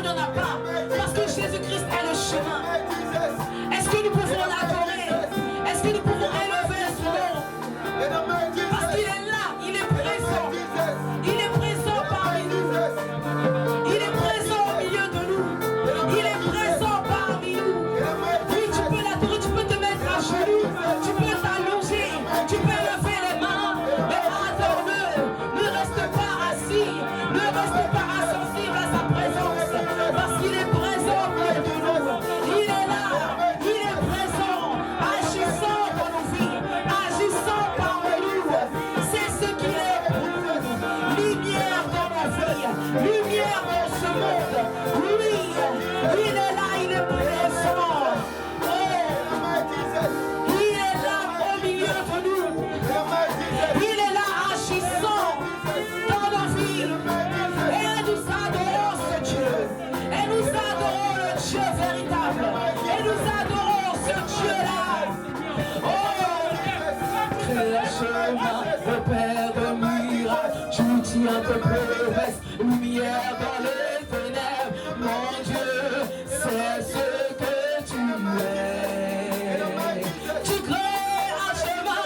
n'y en a pas. Parce que Jésus-Christ est le chemin. Est-ce que nous pouvons l'adorer? Est-ce que nous pouvons élever son nom? Parce qu'il est là, il est présent. Il est présent parmi nous. Il est présent au milieu de nous. Il est présent parmi nous. Oui, tu peux l'adorer, tu peux te mettre à genoux, tu peux t'allonger, tu peux lever les mains, mais adore-le. Ne reste pas assis, ne reste pas insensible à sa présence, parce qu'il est présent au milieu de nous. Il est là, il est présent, agissant dans nos vies, agissant parmi nous. C'est ce qu'il est pour nous. Lumière dans nos vies, lumière dans ce monde. Oui, il est là, il est présent. Il est là au milieu de nous. Il est là agissant dans nos vies. Et nous adorons ce Dieu. Et nous adorons le Dieu véritable. Et nous adorons ce Dieu-là. Crée un chemin, le Père de miracles. Tu tiens tes promesses, lumière dans les ténèbres. Mon Dieu, c'est ce que tu es. Tu crées un chemin,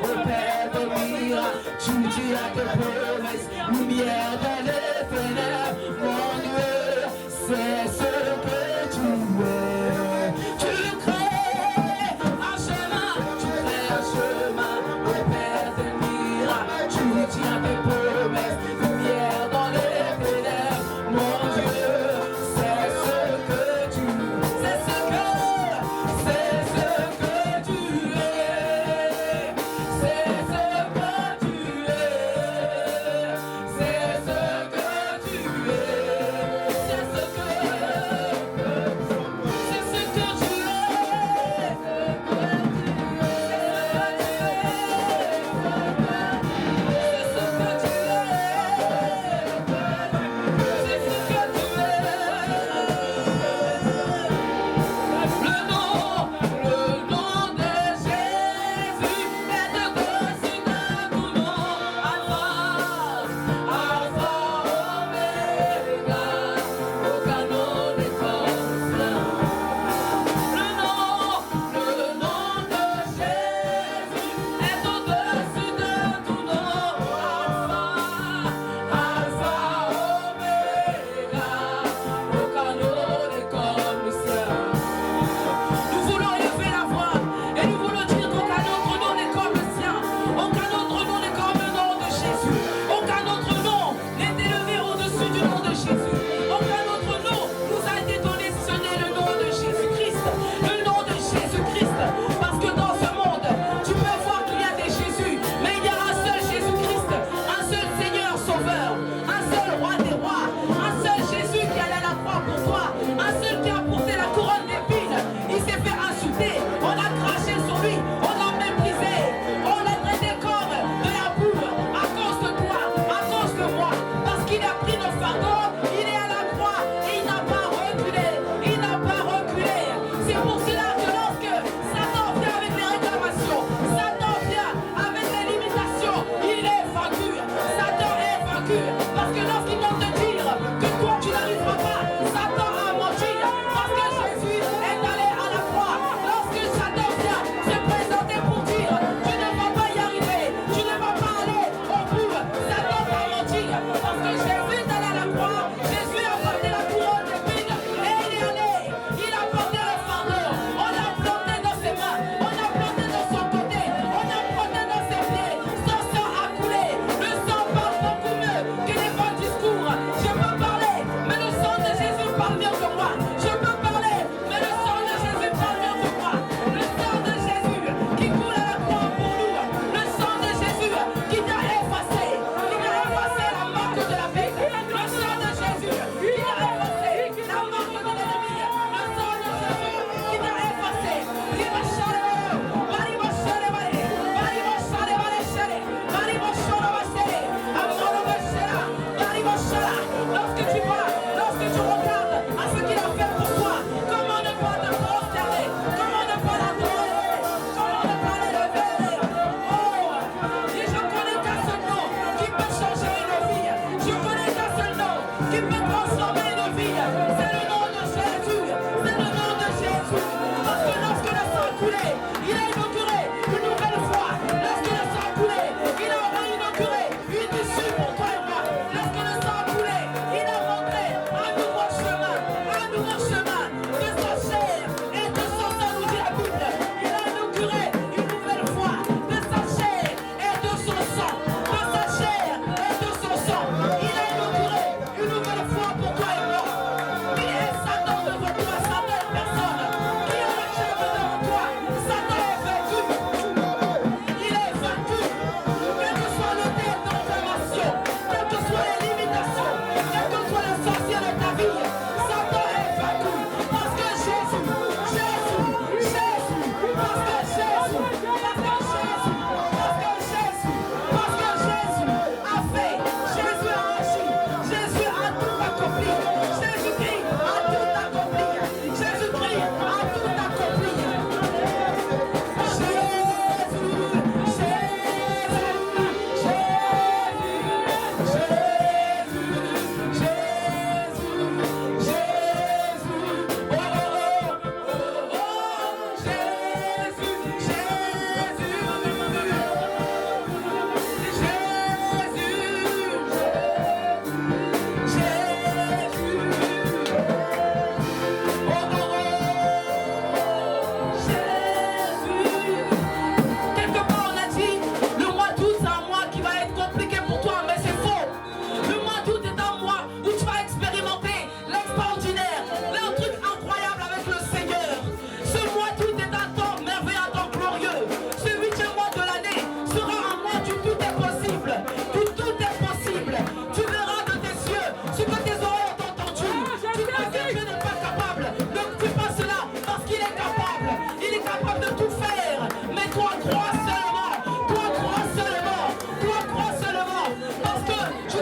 au Père de miracles. Tu tiens tes promesses, lumière dans les ténèbres. Mon Dieu, c'est ce que tu es. Tu crées un chemin, au Père de miracles. Tu tiens tes promesses, lumière dans les ténèbres. Mon Dieu, c'est ce que tu es. C'est ce que tu es. C'est ce que tu es. C'est ce que tu es. C'est ce que tu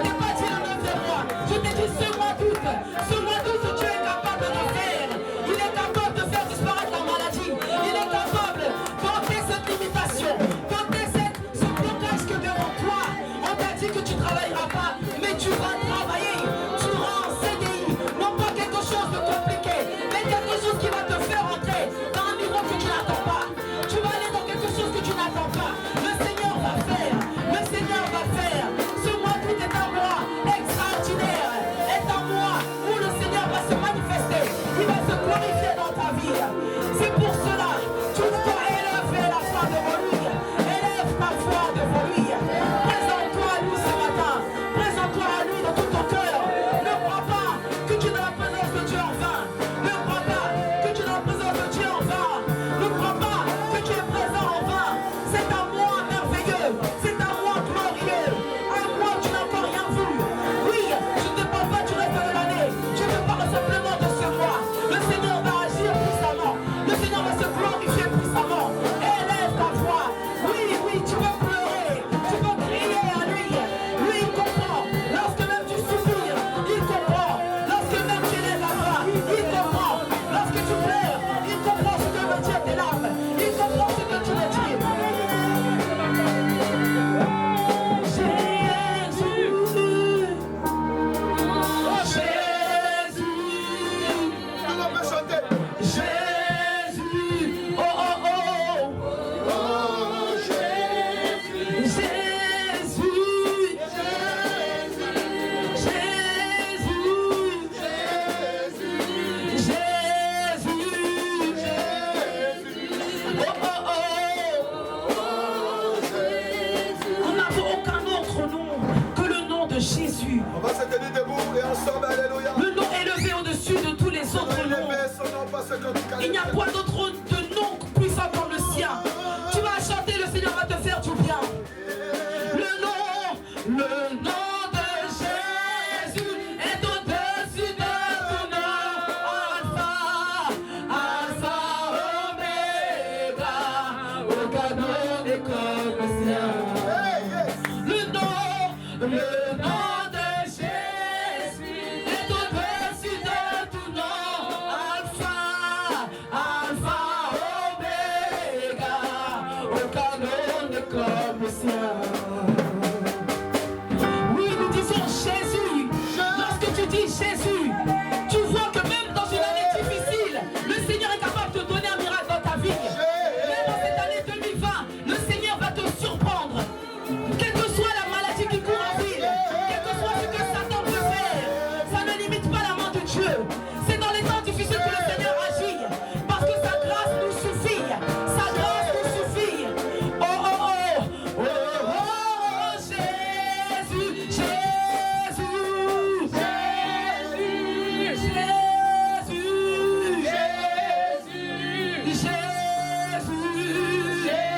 t'ai pas dit le 9e mois. Je t'ai dit ce mois d'août. Ce mois d'août, Dieu est capable de le faire. Il est capable de faire disparaître la maladie. Il est capable d'enlever cette limitation, d'enlever ce blocage que devant toi. On t'a dit que tu ne travailleras pas, mais tu vas travailler. Tu seras en CDI. Non pas quelque chose de compliqué, mais quelque chose qui va te faire entrer dans un niveau que tu n'attends pas. Tu vas aller dans quelque chose que tu n'attends pas. Le Seigneur va faire. Le Seigneur va faire. Ce mois d'août est un mois extraordinaire. Est un mois où le Seigneur va se manifester. Il va se glorifier dans ta vie. C'est pour cela, tu dois élever la foi devant lui. Élève ta foi devant lui. Présente-toi à lui ce matin. Présente-toi à lui de tout ton cœur. Ne crois pas que tu es dans la présence de Dieu en vain. Ne crois pas que tu es dans la présence de Dieu en vain. Ne crois pas que tu es présent en vain. C'est un mois merveilleux. C'est un mois glorieux. Un mois où tu n'as encore rien vu. Oui, je ne te parle pas du reste de l'année. Je te parle simplement de ce mois. Le Seigneur va agir puissamment. Le Seigneur va se glorifier puissamment. Élève ta voix. Oui, oui, tu peux pleurer. Tu peux crier à lui. Lui, il comprend. Lorsque même tu soupires, il comprend. Lorsque même tu lèves la voix, il comprend. Lorsque tu pleures, il comprend ce que veut dire tes larmes. Il comprend ce que tu veux dire. Jésus. Tout le monde peut chanter. Jésus, oh oh oh, Oh, Jésus. Jésus, Jésus, Jésus, oh oh oh, on n'a aucun autre nom que le nom de Jésus. On va se tenir debout et ensemble, alléluia. Le nom élevé au-dessus de tous les autres noms. Élever son nom parce que tu Il n'y a pas d'autre de nom puissant comme le sien. Tu vas chanter, le Seigneur va te faire du bien. Le nom de Jésus est au-dessus de tout nom. Alpha, Alpha, Omega, aucun nom n'est comme le sien. Le nom de Jésus est au-dessus de tout nom. Alpha, Alpha, Omega, aucun nom n'est comme le sien. Oui, nous disons Jésus. Lorsque tu dis Jésus, tu vois que même dans une année difficile, le Seigneur est capable de te donner un miracle dans ta vie. Même dans cette année 2020, le Seigneur va te surprendre. Quelle que soit la maladie qui court en ville, quel que soit ce que Satan peut faire, ça ne limite pas la main de Dieu. C'est dans les temps difficiles que le Seigneur agit. Parce que sa grâce nous suffit. Sa grâce nous suffit. Oh, oh, oh. Oh, oh, oh, Jésus, Jésus, Jésus, Jésus, Jésus, Jésus.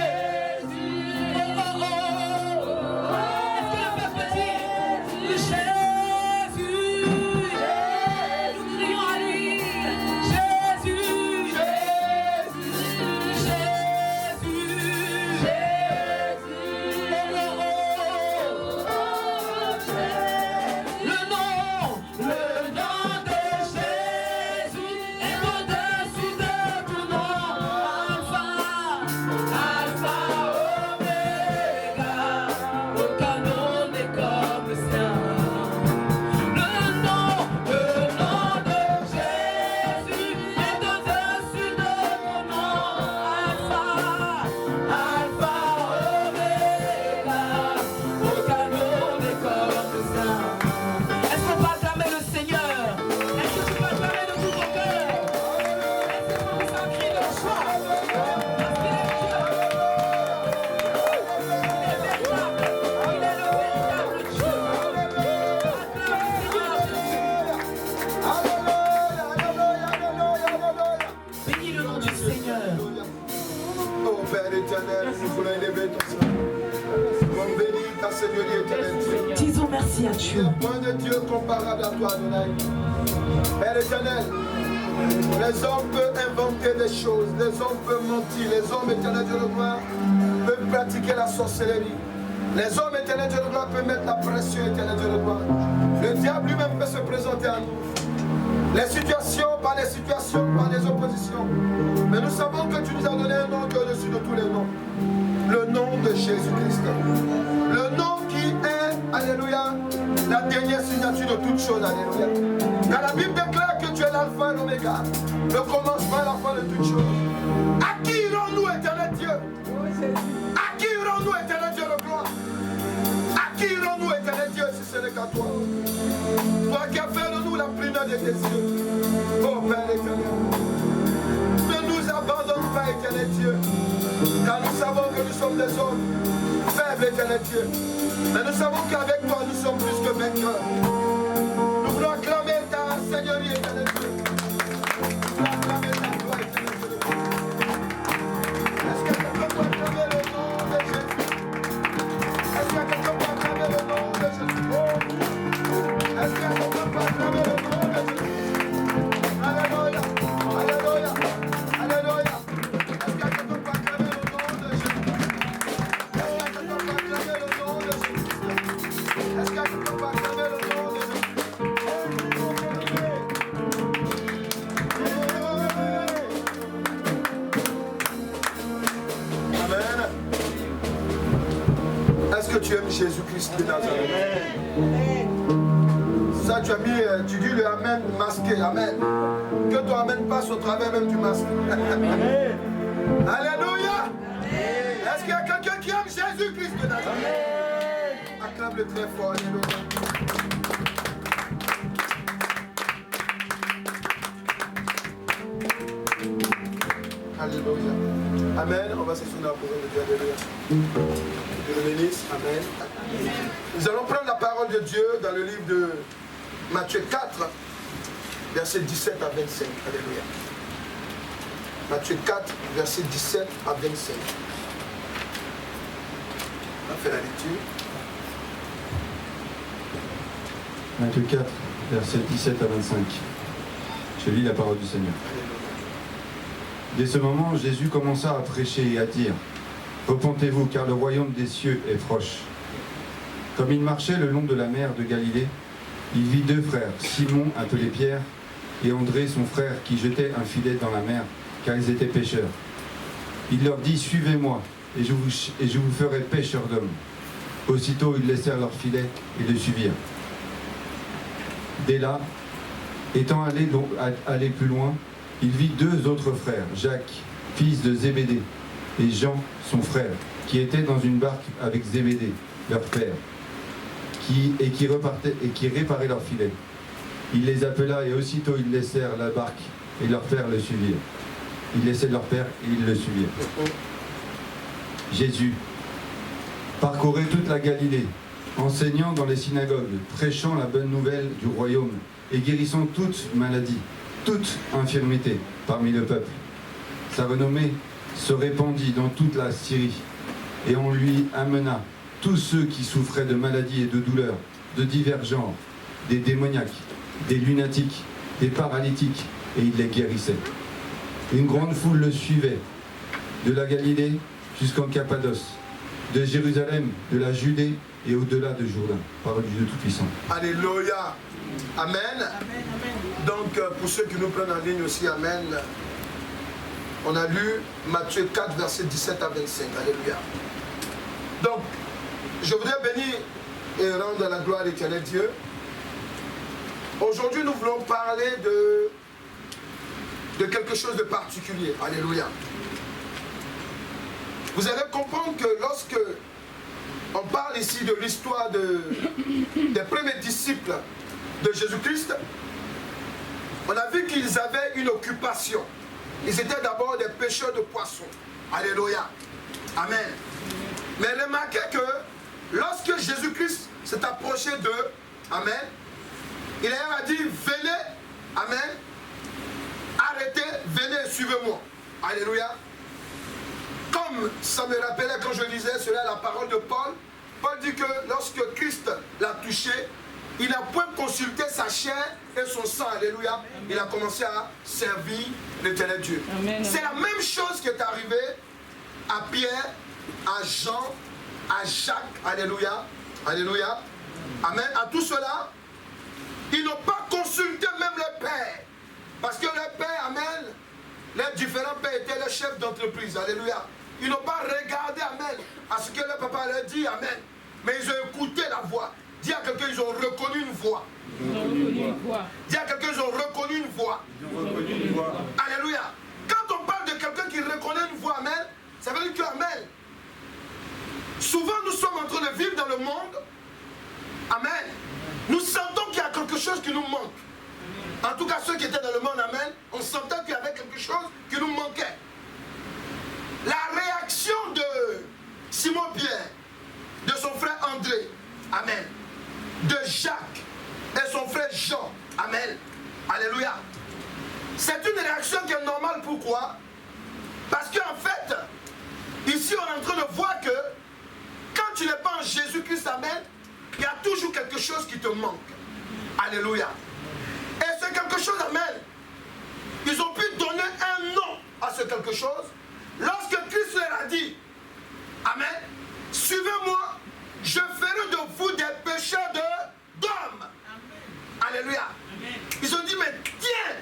Oh, oh, oh. Est-ce que le peuple peut dire Jésus? Nous crions à lui. Jésus, Jésus, Jésus, Jésus. Oh, oh, oh. Le nom de Jésus est au-dessus de tout nom. Alpha, Alpha, Omega, aucun nom n'est comme le sien. Le nom de Jésus est au-dessus de tout nom. Alpha, Alpha, Omega, aucun nom n'est comme le sien. Est-ce qu'on peut acclamer le Seigneur? Est-ce que tu peux acclamer de tout ton cœur? Est-ce que c'est un cri de joie? Parce qu'il est Dieu. Il est véritable. Il est le véritable Dieu. Acclame le Seigneur Jésus. Bénis le nom du Seigneur. Oh Père éternel, nous voulons élever ton nom. Comme béni ta Seigneurie éternelle. Disons merci à Dieu. Point de Dieu comparable à toi, Adonai. Père éternel, les hommes peuvent inventer des choses, les hommes peuvent mentir, les hommes éternels Dieu de gloire peuvent pratiquer la sorcellerie. Les hommes éternels Dieu de gloire peuvent mettre la pression éternelle Dieu de gloire. confrontés à nous. Les situations, par les oppositions. Mais nous savons que tu nous as donné un nom qui est au-dessus de tous les noms. Le nom de Jésus-Christ. Le nom qui est, alléluia, la dernière signature de toutes choses, alléluia. Car la Bible déclare que tu es l'alpha et l'oméga, le commencement et la fin de toutes choses. À qui irons-nous, éternel Dieu? À qui irons-nous, éternel Dieu de gloire? À qui irons-nous, éternel Dieu, si ce n'est qu'à toi? Toi qui as fait de nous la primeur des cieux. Oh Père éternel, ne nous abandonne pas, éternel Dieu, car nous savons que nous sommes des hommes faibles, éternel Dieu. Mais nous savons qu'avec toi, nous sommes plus que vainqueurs. Nous voulons acclamer ta Seigneurie, éternel Dieu. Nous voulons acclamer ta gloire, éternel Dieu. Est-ce que quelqu'un peut acclamer le nom de Jésus? Est-ce que quelqu'un peut acclamer le nom de Jésus? Est-ce que quelqu'un peut acclamer le nom de Jésus? Alléluia, alléluia, alléluia. Est-ce que quelqu'un peut acclamer le nom de Jésus? Est-ce que quelqu'un peut acclamer le nom de Jésus? Est-ce que quelqu'un peut acclamer le nom de Jésus? Amen. Est-ce que tu aimes Jésus-Christ de Nazareth? Ça, tu as mis, tu dis le Amen masqué, Amen. Que ton Amen passe au travers même du masque. Alléluia. Est-ce qu'il y a quelqu'un qui aime Jésus-Christ de Nazareth? Acclame-le très fort, alléluia. Alléluia. Amen. On va s'asseoir pour le Dieu. Alléluia. Dieu le bénisse. Amen. Nous allons prendre la parole de Dieu dans le livre de Matthieu 4, versets 17 à 25. Alléluia. Matthieu 4, versets 17 à 25. On va faire la lecture. Matthieu 4, versets 17 à 25. Je lis la parole du Seigneur. Dès ce moment, Jésus commença à prêcher et à dire « Repentez-vous, car le royaume des cieux est proche. » Comme il marchait le long de la mer de Galilée, il vit deux frères, Simon, appelé Pierre, et André, son frère, qui jetaient un filet dans la mer, car ils étaient pêcheurs. Il leur dit « Suivez-moi, et je vous ferai pêcheurs d'hommes. » Aussitôt, ils laissèrent leur filet et le suivirent. Dès là, étant allé plus loin, il vit deux autres frères, Jacques, fils de Zébédée, et Jean, son frère, qui étaient dans une barque avec Zébédée, leur père, qui réparaient leur filet. Il les appela et aussitôt ils laissèrent la barque et leur père le suivirent. Ils laissaient leur père et ils le suivirent. Jésus parcourait toute la Galilée, enseignant dans les synagogues, prêchant la bonne nouvelle du royaume et guérissant toute maladie, toute infirmité parmi le peuple. Sa renommée se répandit dans toute la Syrie et on lui amena tous ceux qui souffraient de maladies et de douleurs, de divers genres, des démoniaques, des lunatiques, des paralytiques, et il les guérissait. Une grande foule le suivait, de la Galilée jusqu'en Cappadoce, de Jérusalem, de la Judée et au-delà de Jourdain. Parole du Dieu Tout-Puissant. Alléluia. Amen. Amen. Donc, pour ceux qui nous prennent en ligne aussi, Amen. On a lu Matthieu 4, versets 17 à 25. Alléluia. Donc, je voudrais bénir et rendre la gloire à l'Éternel Dieu. Aujourd'hui, nous voulons parler de quelque chose de particulier. Alléluia. Vous allez comprendre que lorsque on parle ici de l'histoire des premiers disciples de Jésus-Christ, on a vu qu'ils avaient une occupation. Ils étaient d'abord des pêcheurs de poissons. Alléluia. Amen. Mais remarquez que lorsque Jésus-Christ s'est approché d'eux, amen, il leur a dit, venez, amen, arrêtez, venez, suivez-moi. Alléluia. Comme ça me rappelait quand je lisais cela, la parole de Paul, Paul dit que lorsque Christ l'a touché, il n'a point consulté sa chair et son sang, alléluia. Il a commencé à servir l'Éternel Dieu. C'est la même chose qui est arrivée à Pierre, à Jean, à Jacques, alléluia, alléluia, amen. À tout cela, Ils n'ont pas consulté même le père. Parce que le père, amen, les différents pères étaient les chefs d'entreprise. Alléluia. Ils n'ont pas regardé, amen, à ce que le papa leur dit, amen. Mais ils ont écouté la voix. Dis à quelqu'un, ils ont reconnu une voix. Dis à quelqu'un, ils ont reconnu une voix. Alléluia. Quand on parle de quelqu'un qui reconnaît une voix, amen, ça veut dire que, amen, souvent nous sommes en train de vivre dans le monde, amen, nous sentons qu'il y a quelque chose qui nous manque. En tout cas, ceux qui étaient dans le monde, amen, on sentait qu'il y avait quelque chose qui nous manquait. La réaction de Simon-Pierre, de son frère André, amen, de Jacques et son frère Jean, amen, alléluia. C'est une réaction qui est normale, pourquoi? Parce qu'en fait, ici on est en train de voir que quand tu n'es pas en Jésus-Christ, amen, il y a toujours quelque chose qui te manque. Alléluia. Et c'est quelque chose, amen. Ils ont pu donner un nom à ce quelque chose. Lorsque Christ leur a dit, amen, suivez-moi, je ferai de vous des pécheurs d'hommes. Alléluia. Amen. Ils ont dit, mais tiens,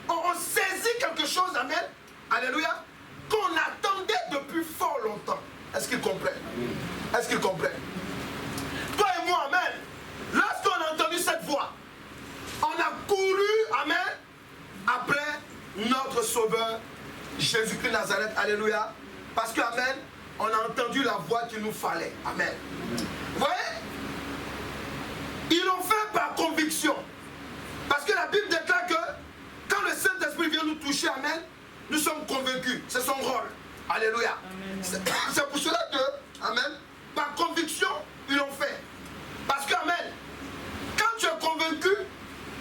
on saisit quelque chose, amen, alléluia, qu'on attendait depuis fort longtemps. Est-ce qu'ils comprennent? Est-ce qu'ils comprennent? Toi et moi, amen, lorsqu'on a entendu cette voix, on a couru, amen, après notre Sauveur, Jésus-Christ Nazareth, alléluia, parce que, amen, on a entendu la voix qu'il nous fallait, amen. Vous voyez? Ils l'ont fait par conviction, parce que la Bible déclare que quand le Saint-Esprit vient nous toucher, amen, nous sommes convaincus, c'est son rôle, alléluia. C'est pour cela que, amen, par conviction, ils l'ont fait. Parce que, amen, quand tu es convaincu,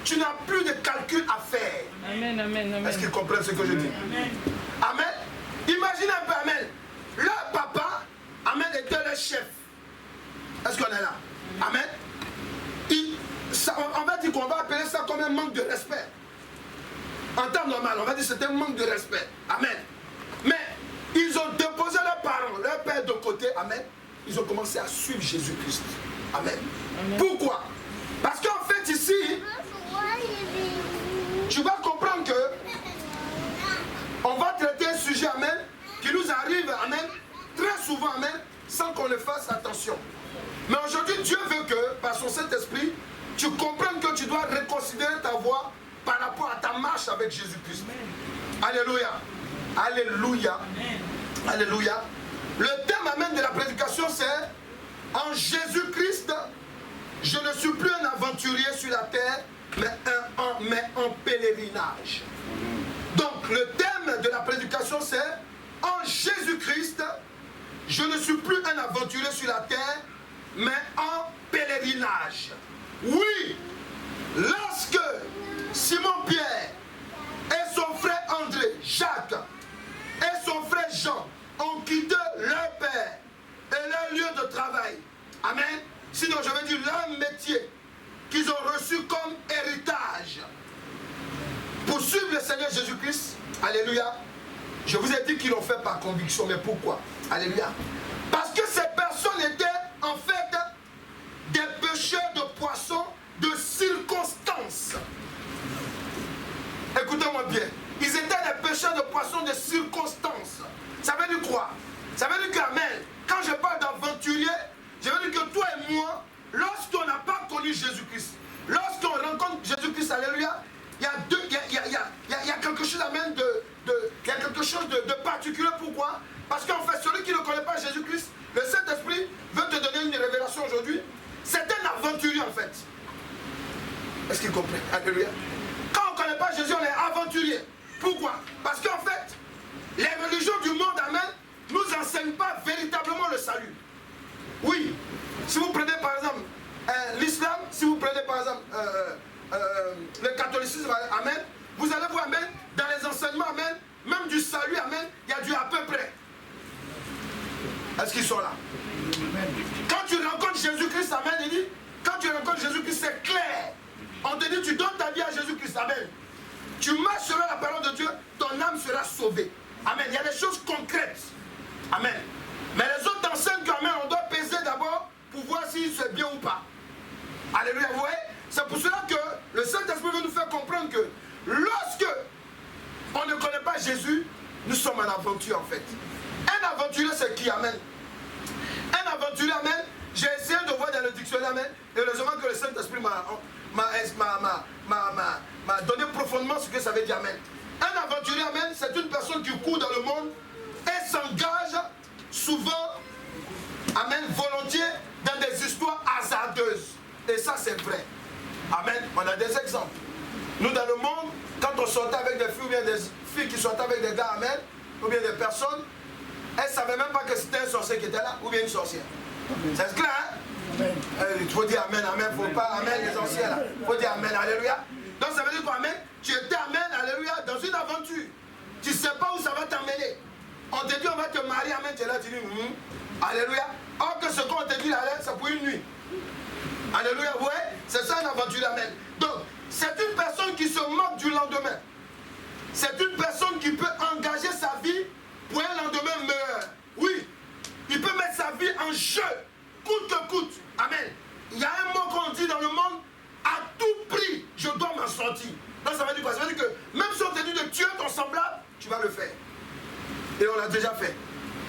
tu n'as plus de calcul à faire. Amen, amen, amen. Est-ce qu'ils comprennent ce que je dis? Amen. Amen. Imagine un peu, amen. Leur papa, amen, était le chef. Est-ce qu'on est là? Amen. On va dire qu'on va appeler ça comme un manque de respect. En temps normal, on va dire que c'est un manque de respect. Amen. Mais ils ont déposé leurs parents, leur père de côté. Amen. Ils ont commencé à suivre Jésus-Christ. Amen. Amen. Pourquoi? Parce qu'en fait ici, tu vas comprendre que on va traiter un sujet, amen, qui nous arrive, amen, très souvent, amen, sans qu'on le fasse attention. Mais aujourd'hui, Dieu veut que, par son Saint-Esprit, tu comprennes que tu dois reconsidérer ta voie par rapport à ta marche avec Jésus-Christ. Alléluia. Alléluia. Alléluia. Le thème, amen, de la prédication, c'est en Jésus-Christ, je ne suis plus un aventurier sur la terre, mais en pèlerinage. Donc, le thème de la prédication, c'est en Jésus-Christ, je ne suis plus un aventurier sur la terre, mais en pèlerinage. Oui, lorsque Simon-Pierre et son frère André, Jacques et son frère Jean ont quitté leur père et leur lieu de travail, amen, sinon je veux dire leur métier qu'ils ont reçu comme héritage pour suivre le Seigneur Jésus-Christ, alléluia, je vous ai dit qu'ils l'ont fait par conviction, mais pourquoi? Alléluia. Parce que ces personnes étaient en fait des pêcheurs de poissons de circonstance. Écoutez-moi bien. Ils étaient des pêcheurs de poissons de circonstance. Ça veut dire quoi? Ça veut dire que, amen, quand je parle d'aventurier, je veux dire que toi et moi, lorsqu'on n'a pas connu Jésus-Christ, lorsqu'on rencontre Jésus-Christ, alléluia, il y a quelque chose, amen, il y a quelque chose de particulier. Pourquoi? Parce qu'en fait, celui qui ne connaît pas Jésus-Christ, le Saint-Esprit veut te donner une révélation aujourd'hui. C'est un aventurier en fait. Est-ce qu'il comprend? Alléluia. Quand on ne connaît pas Jésus, on est aventurier. Pourquoi? Parce qu'en fait, les religions du monde, amen, ne nous enseignent pas véritablement le salut. Oui. Si vous prenez par exemple l'islam, si vous prenez par exemple le catholicisme, amen, vous allez voir, amen, dans les enseignements, amen, même du salut, amen, il y a du à peu près. Est-ce qu'ils sont là? Quand tu rencontres Jésus-Christ, amen, il dit, quand tu rencontres Jésus-Christ, c'est clair. On te dit, tu donnes ta vie à Jésus-Christ, amen. Tu marches selon la parole de Dieu, ton âme sera sauvée. Amen. Il y a des choses concrètes. Amen. Mais les autres enseignent qu'amen, on doit peser d'abord pour voir si c'est bien ou pas. Alléluia. Vous voyez? C'est pour cela que sommes en aventure en fait. Un aventurier, c'est qui? Amen. Un aventurier, amen. J'ai essayé de voir dans le dictionnaire, amen. Et heureusement que le Saint-Esprit m'a donné profondément ce que ça veut dire, amen. Un aventurier, amen, c'est une personne qui court dans le monde et s'engage souvent, amen, volontiers dans des histoires hasardeuses. Et ça, c'est vrai. Amen. On a des exemples. Nous, dans le monde, quand on sortait avec des filles ou bien des filles qui sortaient avec des gars, amen, ou bien des personnes, elles ne savaient même pas que c'était un sorcier qui était là, ou bien une sorcière. C'est clair, hein? Il faut dire amen, amen, il ne faut pas amen les anciens là. Il faut dire amen, alléluia. Donc ça veut dire quoi, amen? Tu étais amen, alléluia, dans une aventure. Tu ne sais pas où ça va t'emmener. On te dit on va te marier, amen, tu es là, tu dis alléluia. Or que ce qu'on te dit là, c'est pour une nuit. Alléluia, ouais, c'est ça une aventure, amen. Donc, c'est une personne qui se moque du lendemain. C'est une personne qui peut engager sa vie pour un lendemain meilleur. Oui, il peut mettre sa vie en jeu, coûte que coûte. Amen. Il y a un mot qu'on dit dans le monde, à tout prix, je dois m'en sortir. Donc ça veut dire quoi? Ça veut dire que même si on te dit de tuer ton semblable, tu vas le faire. Et on l'a déjà fait.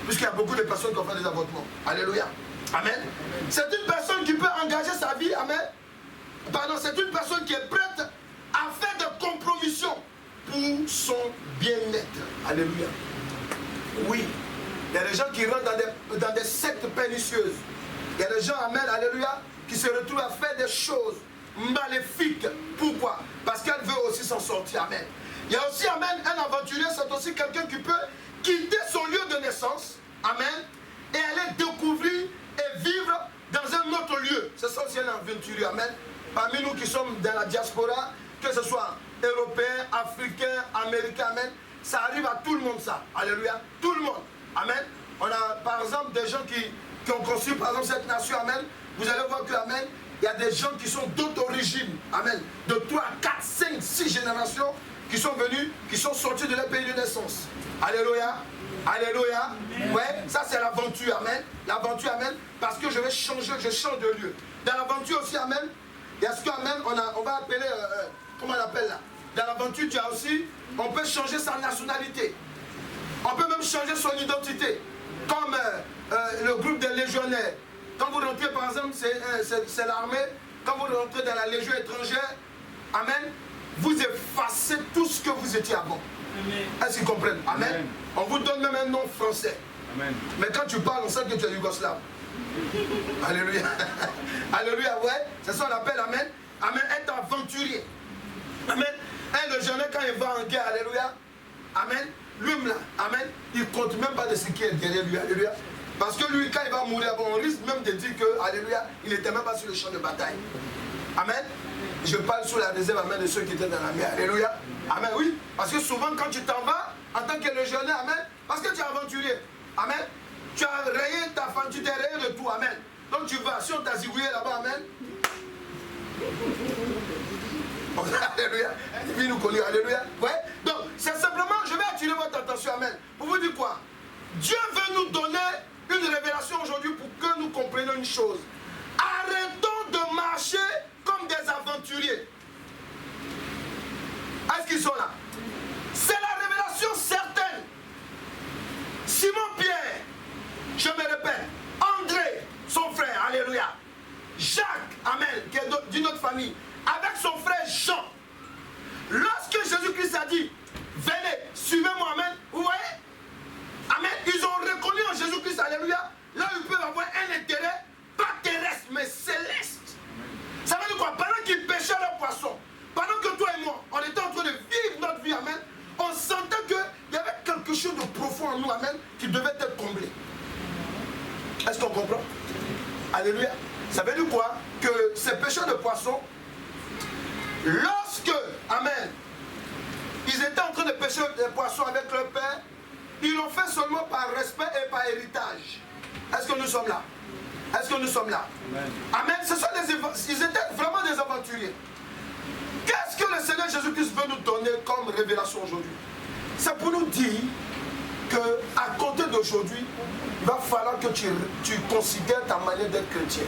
Puisqu'il y a beaucoup de personnes qui ont fait des avortements. Alléluia. Amen. C'est une personne qui peut engager sa vie. Amen. Pardon, c'est une personne qui est prête à faire des compromissions pour son bien-être. Alléluia. Oui. Il y a des gens qui rentrent dans des sectes pernicieuses. Il y a des gens, amen, alléluia, qui se retrouvent à faire des choses maléfiques. Pourquoi? Parce qu'elle veut aussi s'en sortir. Amen. Il y a aussi, amen, un aventurier, c'est aussi quelqu'un qui peut quitter son lieu de naissance. Amen. Et aller découvrir et vivre dans un autre lieu. C'est ça aussi un aventurier. Amen. Parmi nous qui sommes dans la diaspora, que ce soit européens, africains, américains, amen, ça arrive à tout le monde ça. Alléluia. Tout le monde. Amen. On a par exemple des gens qui ont construit par exemple cette nation. Amen. Vous allez voir que, amen, il y a des gens qui sont d'autres origines. Amen. De 3, 4, 5, 6 générations qui sont venus, qui sont sortis de leur pays de naissance. Alléluia. Alléluia. Ouais, ça c'est l'aventure. Amen. L'aventure, amen. Parce que je vais changer, je change de lieu. Dans l'aventure aussi, amen. Il y a ce qu'amen, on va appeler, comment on appelle là? Dans l'aventure, tu as aussi, on peut changer sa nationalité. On peut même changer son identité. Comme le groupe des légionnaires. Quand vous rentrez, par exemple, c'est l'armée. Quand vous rentrez dans la légion étrangère, amen, vous effacez tout ce que vous étiez avant. Est-ce qu'ils comprennent? Amen. Amen. On vous donne même un nom français. Amen. Mais quand tu parles, on sait que tu es yougoslave. Alléluia. Alléluia, ouais. C'est ça qu'on appelle, amen. Amen, être aventurier. Amen. Un légionnaire, quand il va en guerre, alléluia. Amen. Lui, là, amen, il ne compte même pas de ce qui est derrière lui, alléluia. Parce que lui, quand il va mourir, bon, on risque même de dire que, alléluia, il n'était même pas sur le champ de bataille. Amen. Je parle sous la réserve, amen, de ceux qui étaient dans la mer, alléluia. Amen, oui. Parce que souvent, quand tu t'en vas, en tant que légionnaire, amen, parce que tu es aventurier, amen, tu as rayé ta femme, tu t'es rayé de tout, amen. Donc tu vas, si on t'a zigouillé là-bas, amen. Alléluia. Il nous connaît, alléluia. Ouais. Donc, c'est simplement, je vais attirer votre attention, amen. Pour vous dire quoi? Dieu veut nous donner une révélation aujourd'hui pour que nous comprenions une chose. Arrêtons de marcher comme des aventuriers. Est-ce qu'ils sont là? C'est la révélation certaine. Simon-Pierre, je me répète, André, son frère, alléluia. Jacques, amen, qui est d'une autre famille, avec son frère Jean. Lorsque Jésus-Christ a dit, venez, suivez-moi, amen, vous voyez? Amen, ils ont reconnu en Jésus-Christ, alléluia, là où ils peuvent avoir un intérêt, pas terrestre, mais céleste. Ça veut dire quoi? Pendant qu'ils pêchaient leurs poissons, pendant que toi et moi, on était en train de vivre notre vie, amen, on sentait qu'il y avait quelque chose de profond en nous, amen, qui devait être comblé. Est-ce qu'on comprend? Alléluia. Ça veut dire quoi? Que ces pêcheurs de poissons, lorsque, amen, ils étaient en train de pêcher des poissons avec leur père, ils l'ont fait seulement par respect et par héritage. Est-ce que nous sommes là? Est-ce que nous sommes là? Amen. Amen. Ils étaient vraiment des aventuriers. Qu'est-ce que le Seigneur Jésus-Christ veut nous donner comme révélation aujourd'hui? C'est pour nous dire qu'à compter d'aujourd'hui, il va falloir que tu considères ta manière d'être chrétien.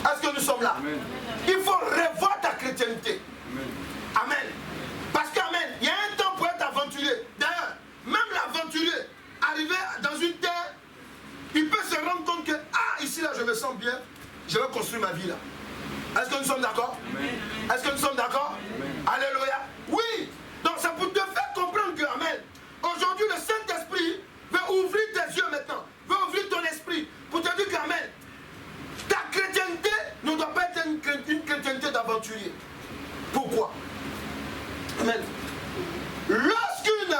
Est-ce que nous sommes là? Amen. Il faut revoir ta chrétienté. Amen. Amen. Parce qu'amen, il y a un temps pour être aventurier. D'ailleurs, rendre compte que, ah, ici, là, je me sens bien, je vais construire ma vie là. Est-ce que nous sommes d'accord? Est-ce que nous sommes d'accord? Alléluia. Oui. Donc c'est pour te faire comprendre que, amen, aujourd'hui le Saint-Esprit veut ouvrir tes yeux maintenant, veut ouvrir ton esprit pour te dire qu'amen, ta chrétienté ne doit pas être une chrétienté d'aventurier. Pourquoi? Amen. Lorsqu'une,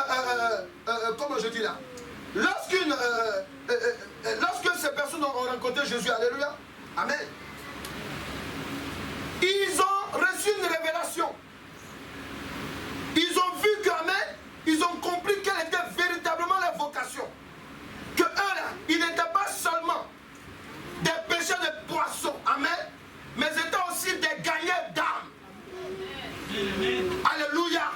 comment je dis là, lorsque ces personnes ont rencontré Jésus, alléluia, amen, ils ont reçu une révélation. Ils ont vu qu'amen, ils ont compris quelle était véritablement leur vocation. Que eux là, ils n'étaient pas seulement des pêcheurs de poissons, amen, mais étaient aussi des gagnants d'âmes. Alléluia.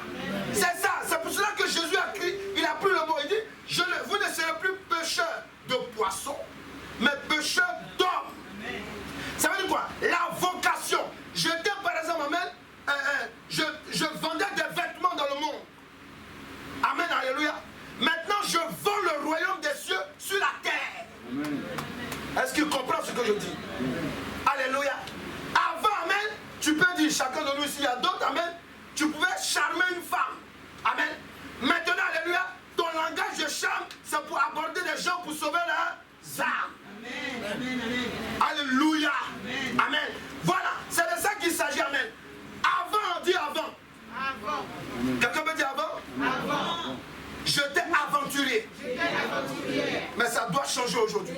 C'est ça, c'est pour cela que Jésus a crié, il a pris le mot, il dit, vous ne serez plus pêcheurs de poissons, mais pêcheurs d'hommes. Ça veut dire quoi? La vocation. J'étais par exemple, amen, je vendais des vêtements dans le monde. Amen, alléluia. Maintenant, je vends le royaume des cieux sur la terre. Est-ce qu'il comprend ce que je dis? Alléluia. Avant, amen, tu peux dire, chacun de nous ici, il y a d'autres, amen, tu pouvais charmer une femme. Amen. Maintenant, alléluia, ton langage de charme, c'est pour aborder les gens pour sauver leurs âmes. Amen. Alléluia. Amen. Voilà, c'est de ça qu'il s'agit, amen. Avant, on dit avant. Quelqu'un peut dire avant? Avant. J'étais aventurier. Mais ça doit changer aujourd'hui.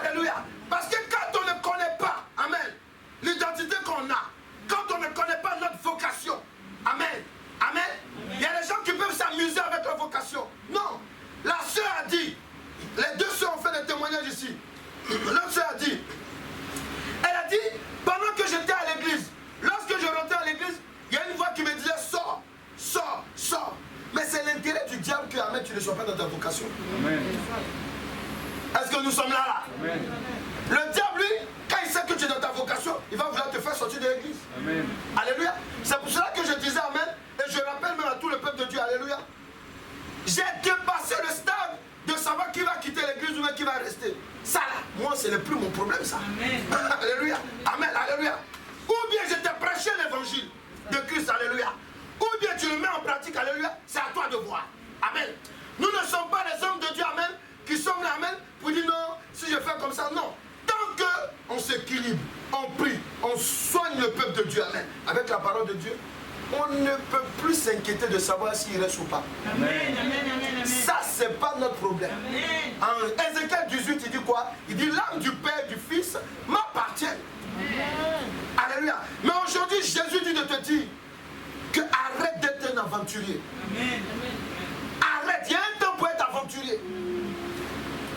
Alléluia. Parce que quand on ne connaît pas, amen, l'identité qu'on a, quand on ne connaît pas notre vocation, amen, amen, il y a des gens qui peuvent s'amuser avec leur vocation. Non. La sœur a dit, les deux sœurs ont fait des témoignages ici. L'autre sœur a dit, elle a dit, pendant que j'étais à l'église, lorsque je rentrais à l'église, il y a une voix qui me disait, sors, sors, sors. Mais c'est l'intérêt du diable que, amen, tu ne sois pas dans ta vocation. Amen. Est-ce que nous sommes là? Amen. Le diable, lui, quand il sait que tu es dans ta vocation, il va vouloir te faire sortir de l'église. Amen. Alléluia. C'est pour cela que je disais amen, et je rappelle même à tout le peuple de Dieu, alléluia. J'ai dépassé le stade de savoir qui va quitter l'église ou même qui va rester. Ça là, moi, ce n'est plus mon problème, ça. Amen. Alléluia. Amen, alléluia. Ou bien je t'ai prêché l'évangile de Christ, alléluia. Ou bien tu le mets en pratique, alléluia, c'est à toi de voir. Amen. Nous ne sommes pas les hommes de Dieu, amen, qui sommes là, amen, pour dire non, si je fais comme ça, non. Tant qu'on s'équilibre, on prie, on soigne le peuple de Dieu, amen, avec la parole de Dieu, on ne peut plus s'inquiéter de savoir s'il reste ou pas. Amen. Ça, c'est pas notre problème. Amen. En Ézéchiel 18, il dit quoi? Il dit l'âme du Père et du Fils m'appartient. Alléluia. Mais aujourd'hui, Jésus dit de te dire que arrête d'être un aventurier. Amen. Arrête, il y a un temps pour être aventurier.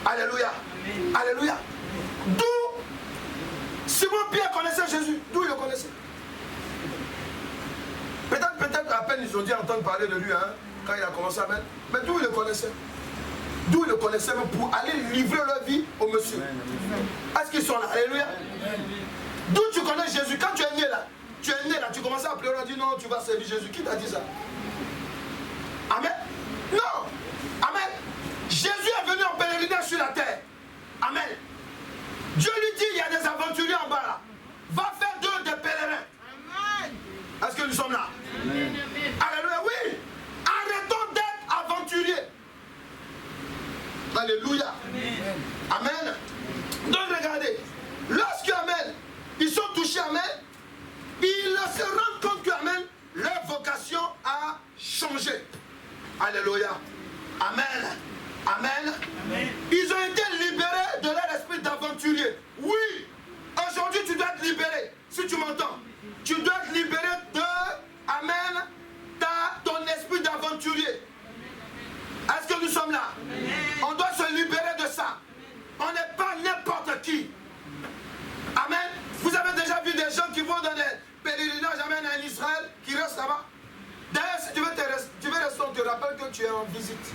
Alléluia. Amen. Alléluia. D'où Simon-Pierre connaissait Jésus. D'où il le connaissait? Peut-être à peine ils ont dit entendre parler de lui, hein, quand il a commencé à mettre. Mais d'où il le connaissait? D'où il le connaissait même pour aller livrer leur vie au monsieur. Est-ce qu'ils sont là? Alléluia. D'où tu connais Jésus? Quand tu es né là, tu commences à pleurer, on dit non, tu vas servir Jésus. Qui t'a dit ça? Amen. Non. Amen. Jésus est venu en pèlerinage sur la terre. Amen. Dieu lui dit, il y a des aventuriers en bas là. Va faire d'eux des pèlerins. Amen. Est-ce que nous sommes là? Amen. Alléluia, oui. Arrêtons d'être aventuriers. Alléluia. Amen. Amen. Donc regardez, lorsque amen, ils sont touchés, amen, ils se rendent compte que, amen, leur vocation a changé. Alléluia. Amen. Amen. Amen. Ils ont été libérés de leur esprit d'aventurier. Oui. Aujourd'hui, tu dois être libéré. Si tu m'entends, tu dois être libéré de, amen, ton esprit d'aventurier. Est-ce que nous sommes là? Amen. On doit se libérer de ça. On n'est pas n'importe qui. Amen. Vous avez déjà vu des gens qui vont dans des pèlerinages, amen, en Israël, qui restent là-bas. D'ailleurs, si tu veux rester, on te rappelle que tu es en visite.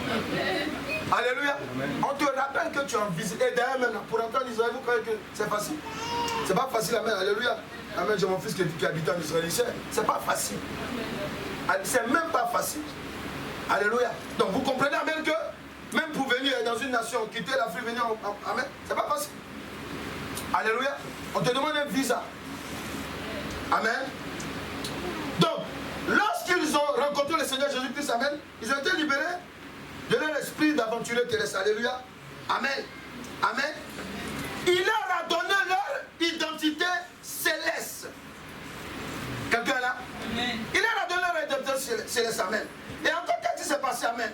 Amen. Alléluia. Amen. On te rappelle que tu es en visite. Et d'ailleurs, même pour entrer en Israël, vous croyez que c'est facile? C'est pas facile, amen. Alléluia. Amen. J'ai mon fils qui habite en Israël. C'est pas facile. C'est même pas facile. Alléluia. Donc vous comprenez, amen, que même pour venir dans une nation, quitter l'Afrique, venir Amen, c'est pas facile. Alléluia. On te demande un visa. Amen. Donc, lorsqu'ils ont rencontré le Seigneur Jésus-Christ, amen, ils ont été libérés de leur esprit d'aventurier terrestre. Alléluia. Amen. Amen. Il leur a donné leur identité céleste. Quelqu'un là? Amen. Il leur a donné leur identité céleste. Amen. Et encore, qu'est-ce qui s'est passé? Amen.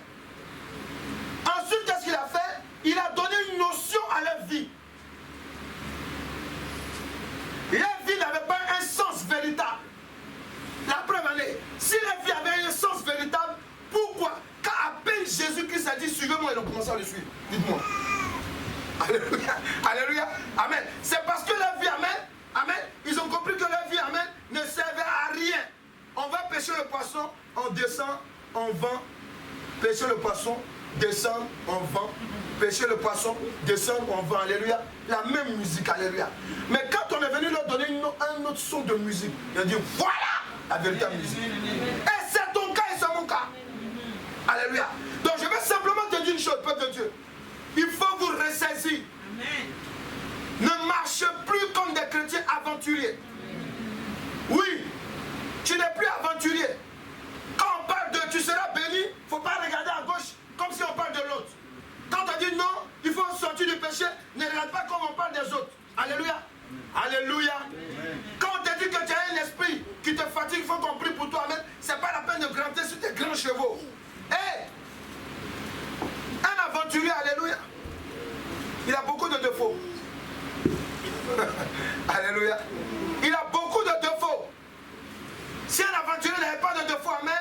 Ensuite, qu'est-ce qu'il a fait? Il a donné une notion à leur vie. Leur vie n'avait pas un sens véritable. La preuve en est, si leur vie avait un sens véritable, pourquoi? Quand à peine Jésus-Christ a dit suivez-moi, ils ont commencé à le suivre. Dites-moi. Alléluia. Alléluia. Amen. C'est parce que leur vie, amen, amen, ils ont compris que leur vie, amen, ne servait à rien. On va pêcher le poisson, on descend, on vend. Pêcher le poisson, descend, on vend. Pêcher le poisson, descend, on vend. Alléluia. La même musique, alléluia. Mais quand on est venu leur donner un autre son de musique, ils ont dit voilà la véritable musique. Et c'est ton cas et c'est mon cas. Alléluia. Donc je vais simplement te dire une chose, peuple de Dieu. Il faut vous ressaisir. Ne marchez plus comme des chrétiens aventuriers. Oui, tu n'es plus aventurier. Quand on parle de tu seras béni, il ne faut pas regarder à gauche comme si on parle de l'autre. Quand on dit non, il faut sortir du péché, ne regarde pas comme on parle des autres. Alléluia. Alléluia. Quand on te dit que tu as un esprit qui te fatigue, il faut qu'on prie pour toi. Ce n'est pas la peine de grimper sur tes grands chevaux. Hey! Un aventurier, alléluia. Il a beaucoup de défauts. Alléluia. Il a beaucoup de défauts. Si un aventurier n'avait pas de défauts, amen,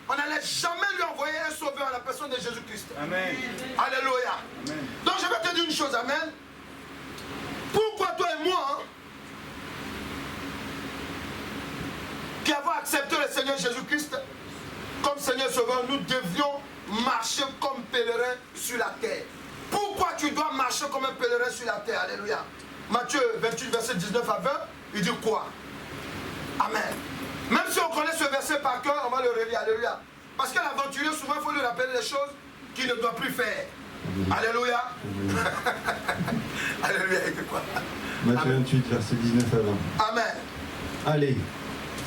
on n'allait jamais lui envoyer un sauveur à la personne de Jésus-Christ. Amen. Alléluia. Amen. Donc je vais te dire une chose, amen. Pourquoi toi et moi, hein, qui avons accepté le Seigneur Jésus-Christ comme Seigneur Sauveur, nous devions marcher comme pèlerins sur la terre. Pourquoi tu dois marcher comme un pèlerin sur la terre? Alléluia. Matthieu 28, verset 19 à 20, il dit quoi? Amen. Même si on connaît ce verset par cœur, on va le relire. Alléluia. Parce que l'aventurier, souvent, il faut lui rappeler les choses qu'il ne doit plus faire. Alléluia. Alléluia. Quoi? Matthieu 28, verset 19 à 20. Amen. Allez,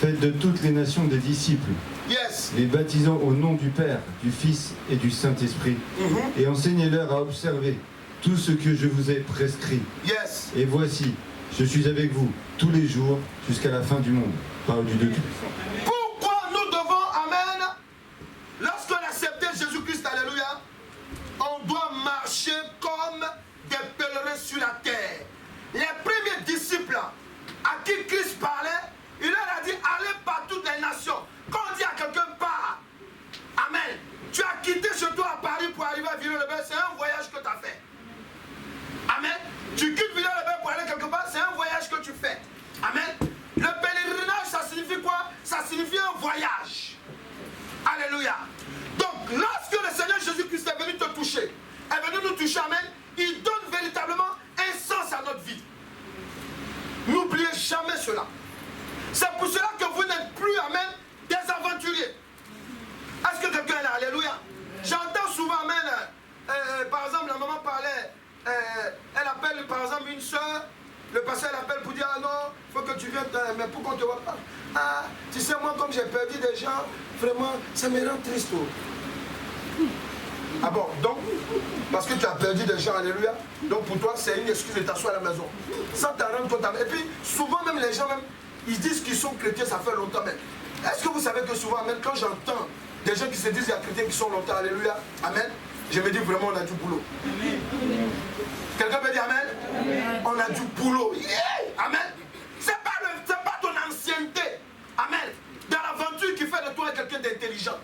faites de toutes les nations des disciples. Yes. Les baptisant au nom du Père, du Fils et du Saint-Esprit. Et enseignez-leur à observer tout ce que je vous ai prescrit. Yes. Et voici, je suis avec vous tous les jours jusqu'à la fin du monde. Parole du 2. Pourquoi nous devons, amen, lorsqu'on a accepté Jésus-Christ, alléluia, on doit marcher comme des pèlerins sur la terre. Les premiers disciples à qui Christ parlait, il leur a dit, allez par toutes les nations. Quand on dit à quelqu'un part, amen, tu as quitté chez toi à Paris pour arriver à Villers-le-Bel, c'est un voyage que tu as fait. Amen. Tu quittes Villers-le-Bel pour aller quelque part, c'est un voyage que tu fais. Amen. Le pèlerinage, ça signifie quoi? Ça signifie un voyage. Alléluia. Donc, lorsque le Seigneur Jésus-Christ est venu te toucher, est venu nous toucher, amen, il donne véritablement un sens à notre vie. N'oubliez jamais cela. C'est pour cela que vous n'êtes plus, amen, des aventuriers. Est-ce que quelqu'un est là? Alléluia. J'entends souvent, amen, par exemple, la maman parlait, elle appelle par exemple une soeur, le pasteur l'appelle pour dire, ah non, il faut que tu viennes, mais pourquoi on ne te voit pas? Ah, tu sais, moi, comme j'ai perdu des gens, vraiment, ça me rend triste. Ah bon, donc, parce que tu as perdu des gens, alléluia, donc pour toi, c'est une excuse de t'asseoir à la maison. Sans t'en rendre compte. Et puis, souvent, même les gens, même, ils disent qu'ils sont chrétiens, ça fait longtemps même. Est-ce que vous savez que souvent, même quand j'entends des gens qui se disent qu'il y a chrétiens qui sont longtemps, alléluia, amen, je me dis vraiment, on a du boulot. Amen. Quelqu'un peut dire amen? Amen. On a du boulot. Yeah! Amen. C'est pas ton ancienneté. Amen. Dans l'aventure qui fait de toi quelqu'un d'intelligent.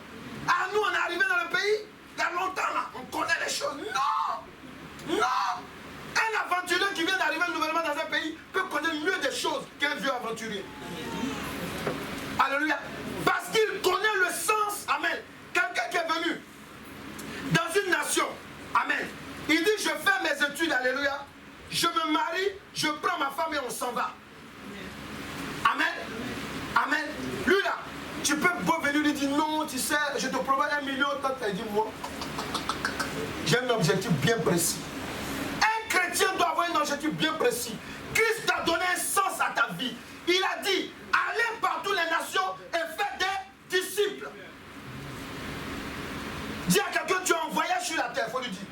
Ah, nous, on est arrivé dans le pays, il y a longtemps là, on connaît les choses. Non! Non! Un aventurier qui vient d'arriver nouvellement dans un pays peut connaître mieux des choses qu'un vieux aventurier. Alléluia. Parce qu'il connaît le sens. Amen. Quelqu'un qui est venu dans une nation. Amen. Il dit, je fais mes études, alléluia. Je me marie, je prends ma femme et on s'en va. Amen. Amen. Lui là, tu peux venir lui dire, non, tu sais, je te promets 1 million. Il dit, moi, J'ai un objectif bien précis. Un chrétien doit avoir un objectif bien précis. Christ t'a donné un sens à ta vie. Il a dit, allez par toutes les nations et faites des disciples. Dis à quelqu'un, tu es en voyage sur la terre, il faut lui dire.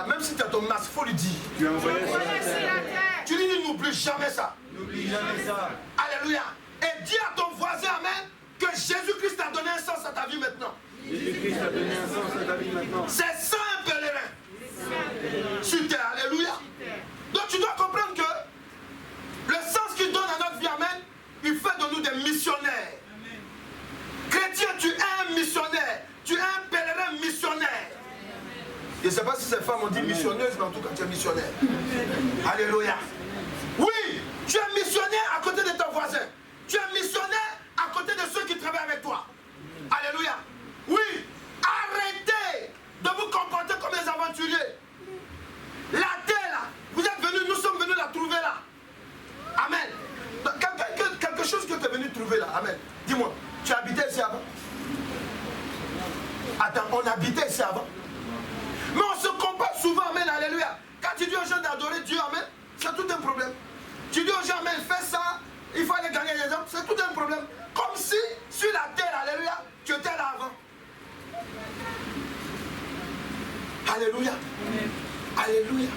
Même si tu as ton masque, il faut lui dire. Tu es en voyage sur la terre. Tu lui dis, n'oublie jamais ça. N'oublie jamais ça. Alléluia. Et dis à ton voisin, amen, que Jésus-Christ t'a donné un sens à ta vie maintenant. Jésus-Christ a donné un sens à ta vie maintenant. C'est ça un pèlerin. Sur terre, alléluia. Donc tu dois comprendre que le sens qu'il donne à notre vie, amen, il fait de nous des missionnaires. Chrétien, tu es un missionnaire. Tu es un pèlerin missionnaire. Je ne sais pas si ces femmes ont dit missionneuse, mais en tout cas tu es missionnaire. Alléluia. Oui, tu es missionnaire à côté de ton voisin. Tu es missionnaire à côté de ceux qui travaillent avec toi. Alléluia. Oui, arrêtez de vous comporter comme des aventuriers. La terre là, vous êtes venus, nous sommes venus la trouver là. Amen. Quelque chose que tu es venu trouver là. Amen. Dis-moi, tu habitais ici avant? Attends, on habitait ici avant? Mais on se compare souvent, amen, alléluia. Quand tu dis aux gens d'adorer Dieu, amen, c'est tout un problème. Tu dis aux gens, amen, fais ça, il faut aller gagner des hommes, c'est tout un problème. Comme si, sur la terre, alléluia, tu étais là avant. Alléluia. Alléluia.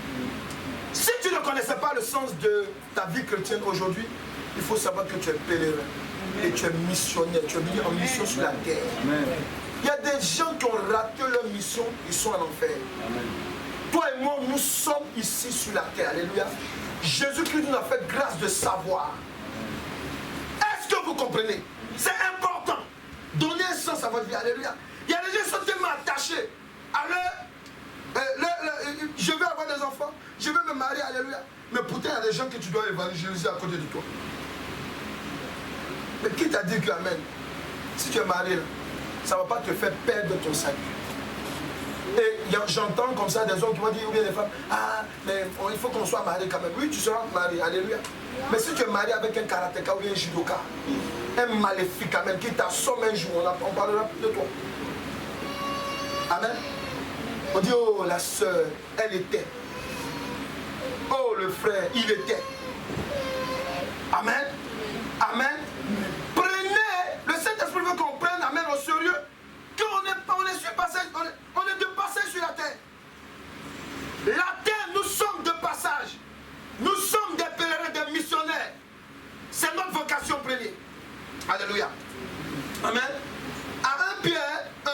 Si tu ne connaissais pas le sens de ta vie chrétienne aujourd'hui, il faut savoir que tu es pèlerin et tu es missionnaire, tu es venu en mission sur la terre. Amen. Il y a des gens qui ont raté leur mission, ils sont en enfer. Amen. Toi et moi, nous sommes ici sur la terre. Alléluia. Jésus-Christ nous a fait grâce de savoir. Est-ce que vous comprenez? C'est important. Donnez un sens à votre vie. Alléluia. Il y a des gens qui sont tellement attachés à je veux avoir des enfants, je veux me marier. Alléluia. Mais pourtant, il y a des gens que tu dois évangéliser à côté de toi. Mais qui t'a dit que, amen, si tu es marié, là, ça ne va pas te faire perdre ton salut. Et j'entends comme ça des hommes qui vont dire, ou bien des femmes, ah, mais il faut qu'on soit marié quand même. Oui, tu seras marié, alléluia. Mais si tu es marié avec un karatéka ou bien un judoka, un maléfique, amen, qui t'assomme un jour, on parlera plus de toi. Amen. On dit, oh, la soeur, elle était. Oh, le frère, il était. Amen. Amen. Prenez, le Saint-Esprit veut qu'on prenne, amen, au sérieux, qu'on est sur passage, on est de passage sur la terre. La terre, nous sommes de passage. Nous sommes des pèlerins, des missionnaires. C'est notre vocation première. Alléluia. Amen. À 1 Pierre 1,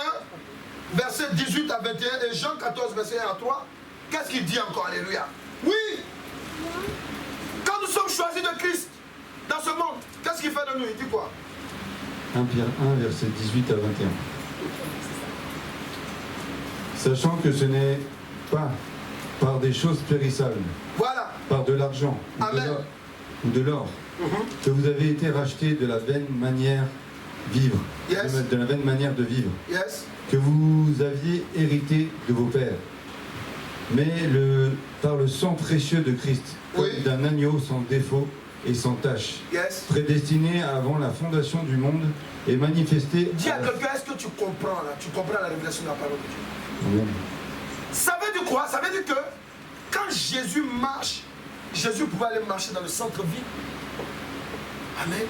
verset 18 à 21 et Jean 14, verset 1 à 3, qu'est-ce qu'il dit encore? Alléluia. Oui. Quand nous sommes choisis de Christ dans ce monde, qu'est-ce qu'il fait de nous? Il dit quoi? 1 Pierre 1, verset 18 à 21. Sachant que ce n'est pas par des choses périssables, Voilà. par de l'argent ou de l'or, que vous avez été rachetés de la vaine manière vivre, Yes. de la vaine manière de vivre, Yes. que vous aviez hérité de vos pères, mais par le sang précieux de Christ, comme Oui. d'un agneau sans défaut et sans tache, Yes. prédestiné avant la fondation du monde et manifesté Dis à à la... quelqu'un, est-ce que tu comprends là? Tu comprends la révélation de la parole de Dieu? Amen. Ça veut dire quoi? Ça veut dire que quand Jésus marche, Jésus pouvait aller marcher dans le centre-ville. Amen.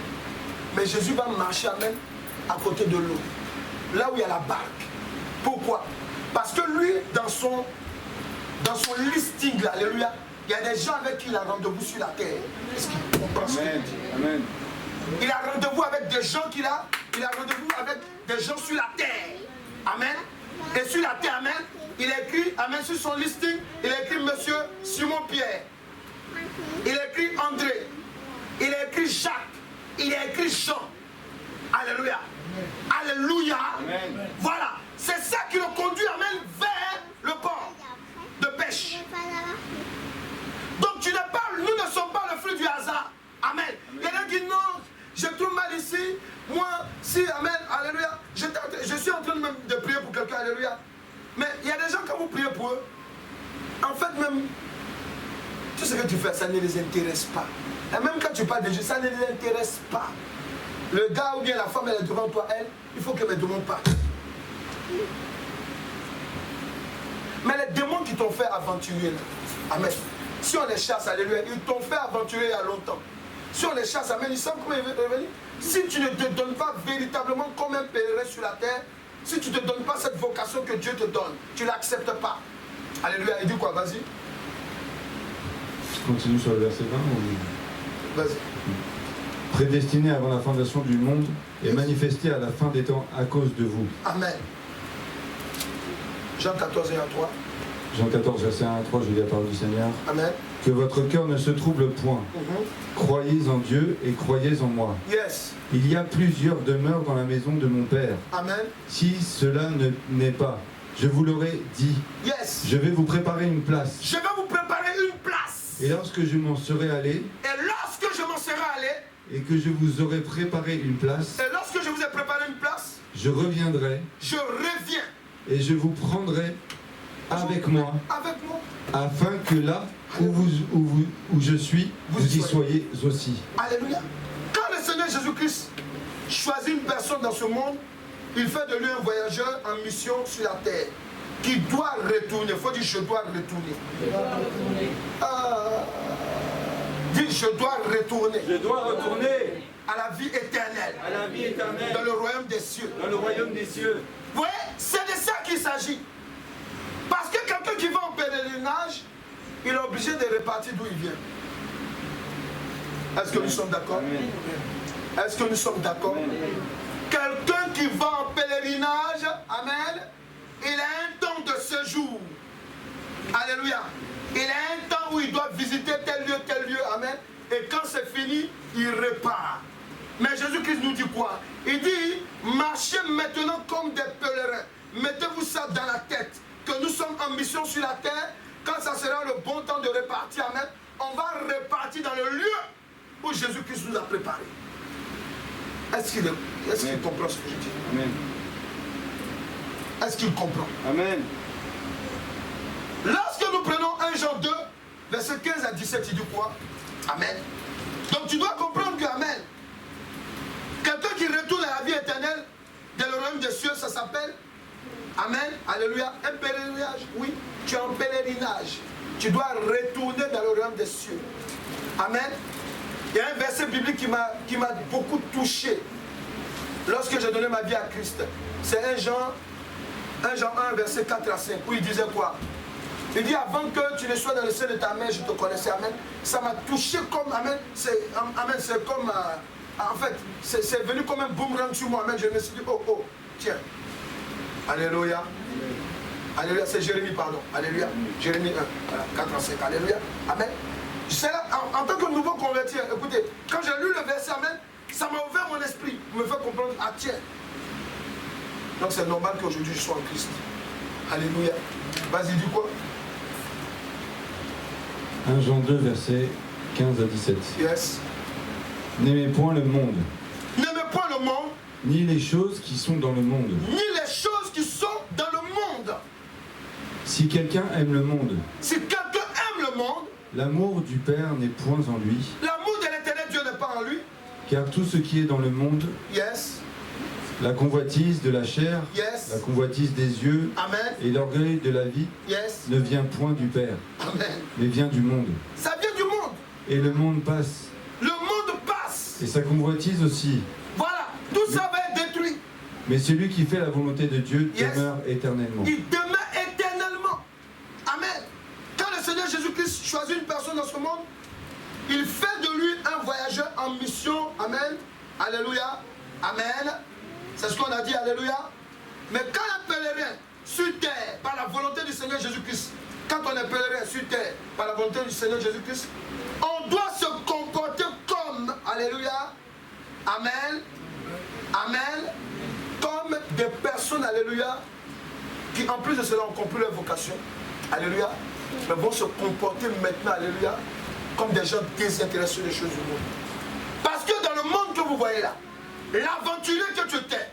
Mais Jésus va marcher, amen, à côté de l'eau. Là où il y a la barque. Pourquoi? Parce que lui, dans son listing, là, alléluia, il y a des gens avec qui il a rendez-vous sur la terre. Est-ce qu'il comprend ce que je dis? Amen. Il a rendez-vous avec des gens il a rendez-vous avec des gens sur la terre. Amen. Et sur la terre, amen, il a écrit, amen, sur son listing, il a écrit Monsieur Simon Pierre. Il a écrit André. Il a écrit Jacques. Il a écrit Jean. Alléluia. Alléluia. Amen. Voilà. C'est ça qui le conduit, amen, vers le port de pêche. Donc tu n'es pas, nous ne sommes pas le fruit du hasard. Amen. Il y en a qui disent non, je trouve mal ici. Moi, si, amen, alléluia, je suis en train même de prier pour quelqu'un, alléluia. Mais il y a des gens, quand vous priez pour eux, en fait même, tout ce que tu fais, ça ne les intéresse pas. Et même quand tu parles de Dieu, ça ne les intéresse pas. Le gars ou bien la femme, elle est devant toi, elle, il faut qu'elle ne me demande pas. Mais les démons qui t'ont fait aventurer, là, amen. Si on les chasse, alléluia, ils t'ont fait aventurer il y a longtemps. Si on les chasse, amen, ils savent comment ils vont revenir. Si tu ne te donnes pas véritablement comme un pèlerin sur la terre, si tu ne te donnes pas cette vocation que Dieu te donne, tu ne l'acceptes pas. Alléluia, il dit quoi? Vas-y. Je continue sur le verset 20 ou... Vas-y. Prédestiné avant la fondation du monde et manifesté à la fin des temps à cause de vous. Amen. Jean 14 et 1, 3. Jean 14, verset 1 à 3, je lis la parole du Seigneur. Amen. Que votre cœur ne se trouble point. Croyez en Dieu et croyez en moi. Yes. Il y a plusieurs demeures dans la maison de mon Père. Amen. Si cela n'est pas, je vous l'aurais dit. Yes. Je vais vous préparer une place. Je vais vous préparer une place. Et lorsque je m'en serai allé, Et lorsque je m'en serai allé, et que je vous aurai préparé une place, et lorsque je vous ai préparé une place, je reviendrai je reviens et je vous prendrai avec moi, avec moi. afin que là où je suis, vous y soyez aussi. Alléluia. Quand le Seigneur Jésus-Christ choisit une personne dans ce monde, il fait de lui un voyageur en mission sur la terre qui doit retourner. Il faut dire je dois retourner. Dis je dois retourner. Je dois retourner À la vie éternelle. à la vie éternelle, Dans le royaume des cieux. dans le royaume des cieux. Vous voyez, c'est de ça qu'il s'agit. Parce que quelqu'un qui va en pèlerinage, il est obligé de repartir d'où il vient. Est-ce que nous sommes d'accord? Est-ce que nous sommes d'accord? Quelqu'un qui va en pèlerinage, amen, il a un temps de séjour. Alléluia. Il a un temps où il doit visiter tel lieu, amen. Et quand c'est fini, il repart. Mais Jésus-Christ nous dit quoi? Il dit, marchez maintenant comme des pèlerins. Mettez-vous ça dans la tête. Que nous sommes en mission sur la terre. Quand ça sera le bon temps de repartir, amen, on va repartir dans le lieu où Jésus-Christ nous a préparé. Est-ce qu'il comprend ce que je dis? Amen. Est-ce qu'il comprend? Amen. Lorsque nous prenons 1 Jean 2, verset 15 à 17, il dit quoi? Amen. Donc tu dois comprendre que, amen, quelqu'un qui retourne à la vie éternelle dans le royaume des cieux, ça s'appelle, amen, alléluia, un pèlerinage. Oui, tu es en pèlerinage. Tu dois retourner dans le royaume des cieux. Amen. Il y a un verset biblique qui m'a beaucoup touché lorsque j'ai donné ma vie à Christ. C'est 1 Jean 1, verset 4 à 5, où il disait quoi? Il dit, avant que tu ne sois dans le sein de ta mère, je te connaissais, amen. Ça m'a touché comme, amen, c'est comme, en fait, c'est venu comme un boomerang sur moi, amen. Je me suis dit, oh, tiens. Alléluia. Alléluia, c'est Jérémie, pardon. Alléluia. Jérémie 1, 4 à 5, alléluia. Amen. Là, en tant que nouveau converti, écoutez, quand j'ai lu le verset, amen, ça m'a ouvert mon esprit, me fait comprendre, ah tiens. Donc c'est normal qu'aujourd'hui je sois en Christ. Alléluia. Vas-y, dis quoi? 1 Jean 2, verset 15 à 17. Yes. N'aimez point le monde, N'aimez point le monde, ni les choses qui sont dans le monde. ni les choses qui sont dans le monde. Si quelqu'un aime le monde, Si quelqu'un aime le monde, l'amour du Père n'est point en lui, l'amour de l'éternel Dieu n'est pas en lui. car tout ce qui est dans le monde, Yes. la convoitise de la chair, Yes. la convoitise des yeux Amen. et l'orgueil de la vie Yes. ne vient point du Père, Amen. mais vient du monde. Ça vient du monde. Et le monde passe, Le monde passe. et sa convoitise aussi. Voilà. Tout ça va être détruit. Mais celui qui fait la volonté de Dieu Yes. demeure éternellement. Il demeure éternellement. Amen. Quand le Seigneur Jésus-Christ choisit une personne dans ce monde, il fait de lui un voyageur en mission. Amen. Alléluia. Amen. C'est ce qu'on a dit. Alléluia. Mais quand un pèlerin sur terre, par la volonté du Seigneur Jésus-Christ, quand on est pèlerin sur terre, par la volonté du Seigneur Jésus-Christ, on doit se comporter comme, alléluia, amen, amen, comme des personnes, alléluia, qui en plus de cela ont compris leur vocation, alléluia, mais vont se comporter maintenant, alléluia, comme des gens désintéressés des choses du monde. Parce que dans le monde que vous voyez là, l'aventurier que tu étais,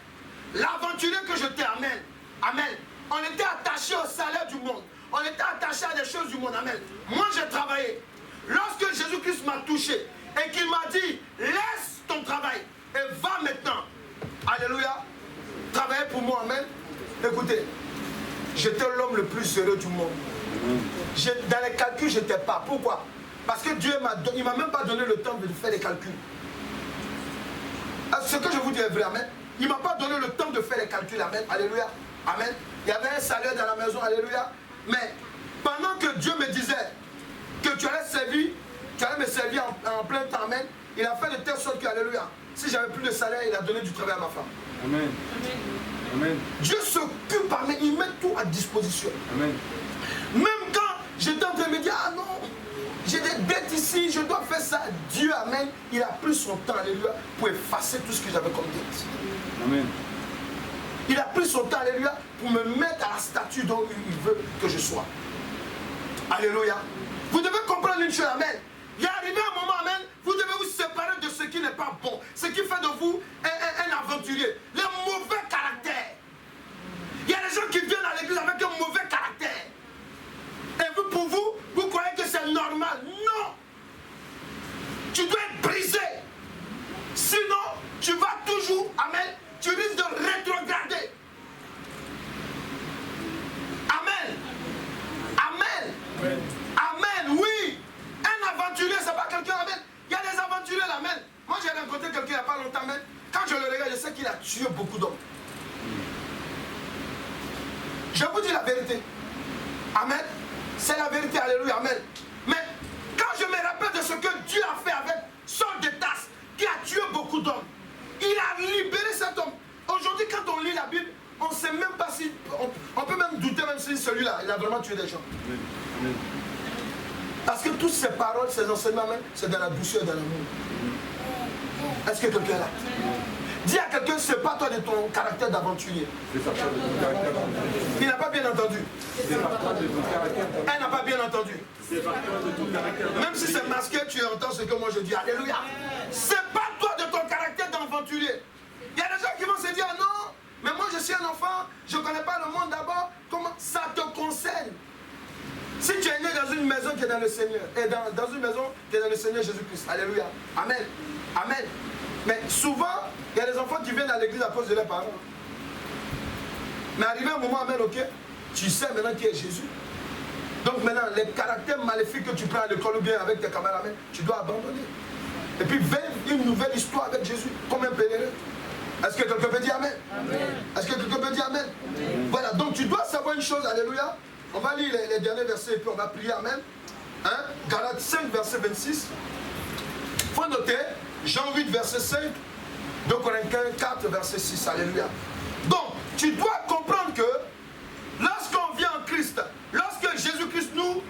l'aventurier que je t'ai, amen, amen, on était attaché au salaire du monde, on était attaché à des choses du monde, amen. Moi j'ai travaillé. Lorsque Jésus-Christ m'a touché et qu'il m'a dit, laisse ton travail et va maintenant, alléluia, travailler pour moi, amen. Écoutez, j'étais l'homme le plus heureux du monde. Dans les calculs, je n'étais pas. Pourquoi? Parce que Dieu il m'a même pas donné le temps de faire les calculs. Ce que je vous dis est vrai, amen. Il ne m'a pas donné le temps de faire les calculs, amen. Alléluia. Amen. Il y avait un salaire dans la maison, alléluia. Mais pendant que Dieu me disait que tu allais me servir en plein temps, amen, il a fait de telle sorte que, alléluia, si j'avais plus de salaire, il a donné du travail à ma femme. Amen. Amen. Dieu s'occupe, amen, il met tout à disposition. Amen. Même quand j'étais en train de me dire, ah non, j'ai des dettes ici, je dois faire ça. Dieu, amen, il a pris son temps, alléluia, pour effacer tout ce que j'avais comme dette. Amen. Il a pris son temps, alléluia, pour me mettre à la statue dont il veut que je sois. Alléluia. Vous devez comprendre une chose, amen. Il est arrivé un moment, amen, vous devez vous séparer de ce qui n'est pas bon. Ce qui fait de vous un aventurier. Les mauvais caractères. Il y a des gens qui viennent à l'église avec un mauvais caractère. Et vous, pour vous, vous croyez que c'est normal. Non. Tu dois être brisé. Sinon, tu vas toujours, amen, tu risques de rétrograder. Amen. Amen. Amen. Amen, oui. Un aventurier, c'est pas quelqu'un, amen. Il y a des aventuriers, amen. Moi, j'ai rencontré quelqu'un il n'y a pas longtemps, amen. Quand je le regarde, je sais qu'il a tué beaucoup d'hommes. Je vous dis la vérité. Amen. C'est la vérité, alléluia, amen. Mais quand je me rappelle de ce que Dieu a fait avec Saul de Tarse, qui a tué beaucoup d'hommes, il a libéré cet homme. Aujourd'hui, quand on lit la Bible, on ne sait même pas si... On peut même douter même si celui-là, il a vraiment tué des gens. Amen. Amen. Parce que toutes ces paroles, ces enseignements, c'est dans la douceur et dans l'amour. Est-ce que quelqu'un est là? Dis à quelqu'un, c'est pas toi de ton caractère d'aventurier. Il n'a pas bien entendu. Elle n'a pas bien entendu. Même si c'est masqué, tu entends ce que moi je dis. Alléluia. C'est pas toi de ton caractère d'aventurier. Il y a des gens qui vont se dire, non, mais moi je suis un enfant, je ne connais pas le monde d'abord. Comment ça te concerne? Si tu es né dans une maison qui est dans le Seigneur, et dans une maison qui est dans le Seigneur Jésus-Christ, alléluia, amen, amen. Mais souvent, il y a des enfants qui viennent à l'église à cause de leurs parents. Mais arrivé un moment, amen, ok, tu sais maintenant qui est Jésus. Donc maintenant, les caractères maléfiques que tu prends à l'école ou bien avec tes camarades, amen, tu dois abandonner. Et puis vivre une nouvelle histoire avec Jésus, comme un pèlerin. Est-ce que quelqu'un peut dire amen? Est-ce que quelqu'un peut dire amen? Voilà, donc tu dois savoir une chose, alléluia. On va lire les derniers versets et puis on va prier, amen. Hein? Galates 5, verset 26. Il faut noter, Jean 8, verset 5, 2 Corinthiens 4, verset 6, alléluia. Donc, tu dois comprendre que lorsqu'on vient en Christ, lorsque Jésus-Christ nous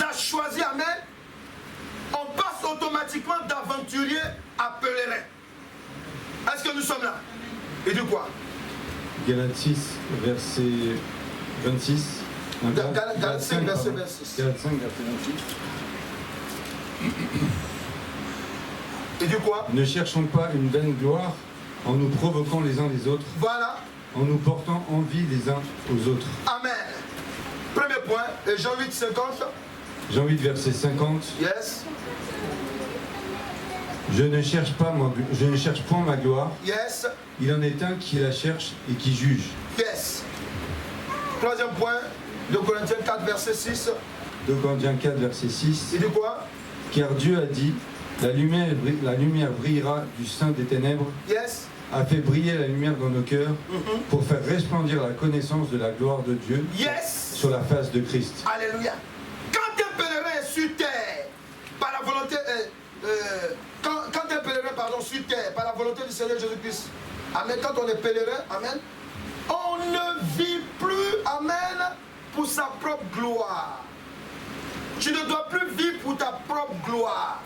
a choisi, amen, on passe automatiquement d'aventurier à pèlerin. Est-ce que nous sommes là? Et du quoi? Galates 6, verset 26. Galates 5, verset 26. Galates 5, verset 26. Et du quoi? Ne cherchons pas une vaine gloire en nous provoquant les uns les autres. Voilà. En nous portant envie les uns aux autres. Amen. Premier point, et Jean 8, 50. Jean 8, verset 50. Yes. Je ne cherche point ma gloire. Yes. Il en est un qui la cherche et qui juge. Yes. Troisième point, 2 Corinthiens 4, verset 6. 2 Corinthiens 4, verset 6. Il dit quoi? Car Dieu a dit, la lumière brillera du sein des ténèbres. Yes. A fait briller la lumière dans nos cœurs pour faire resplendir la connaissance de la gloire de Dieu sur la face de Christ. Alléluia. Quand un pèlerin est sur terre, par la volonté, quand un pèlerin, pardon, sur terre, par la volonté du Seigneur Jésus-Christ, amen, quand on est pèlerin, amen, on ne vit plus, amen, pour sa propre gloire. Tu ne dois plus vivre pour ta propre gloire.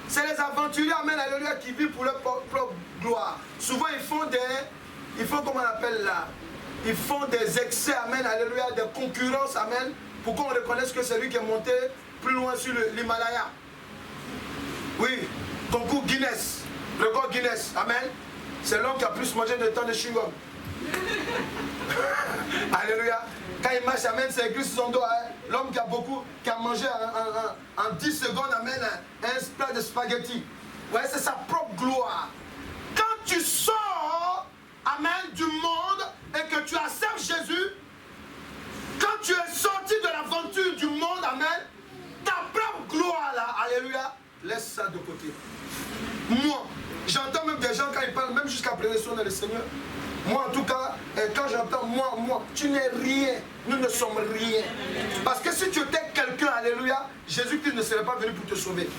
C'est les aventuriers, amen, alléluia, qui vivent pour leur propre gloire. Souvent, ils font comment on appelle là? Ils font des excès, amen, alléluia, des concurrences, amen, pour qu'on reconnaisse que c'est lui qui est monté plus loin sur l'Himalaya. Oui, concours Guinness, record Guinness, amen. C'est l'homme qui a plus mangé de temps de chewing-gum. Alléluia. Quand il marche, amen, c'est écrit sur son dos, hein? L'homme qui a mangé en 10 secondes, amen, un plat de spaghetti. Ouais, c'est sa propre gloire. Quand tu sors, amen, du monde et que tu acceptes Jésus, quand tu es sorti appelez son nom le Seigneur. Moi en tout cas, quand j'entends moi, tu n'es rien. Nous ne sommes rien. Parce que si tu étais quelqu'un, alléluia, Jésus-Christ ne serait pas venu pour te sauver.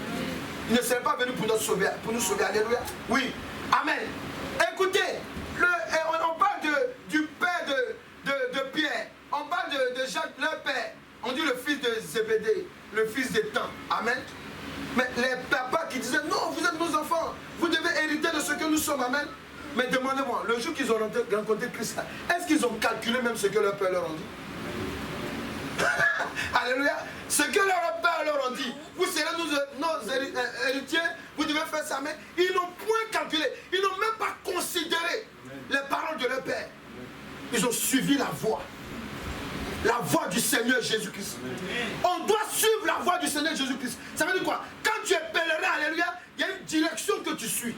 Il ne serait pas venu pour nous sauver, alléluia. Oui, amen. Écoutez, on parle du père de Pierre. On parle de Jacques, leur père. On dit le fils de Zébédée, le fils d'Étan. Amen. Mais les papas qui disaient, non, vous êtes nos enfants. Vous devez hériter de ce que nous sommes. Amen. Mais demandez-moi, le jour qu'ils ont rencontré Christ, est-ce qu'ils ont calculé même ce que leur père leur a dit? Alléluia. Ce que leur père leur a dit, vous serez nos héritiers, vous devez faire ça, mais ils n'ont point calculé, ils n'ont même pas considéré les paroles de leur père. Ils ont suivi la voie du Seigneur Jésus-Christ. On doit suivre la voie du Seigneur Jésus-Christ. Ça veut dire quoi? Quand tu es pèlerin, alléluia, il y a une direction que tu suis.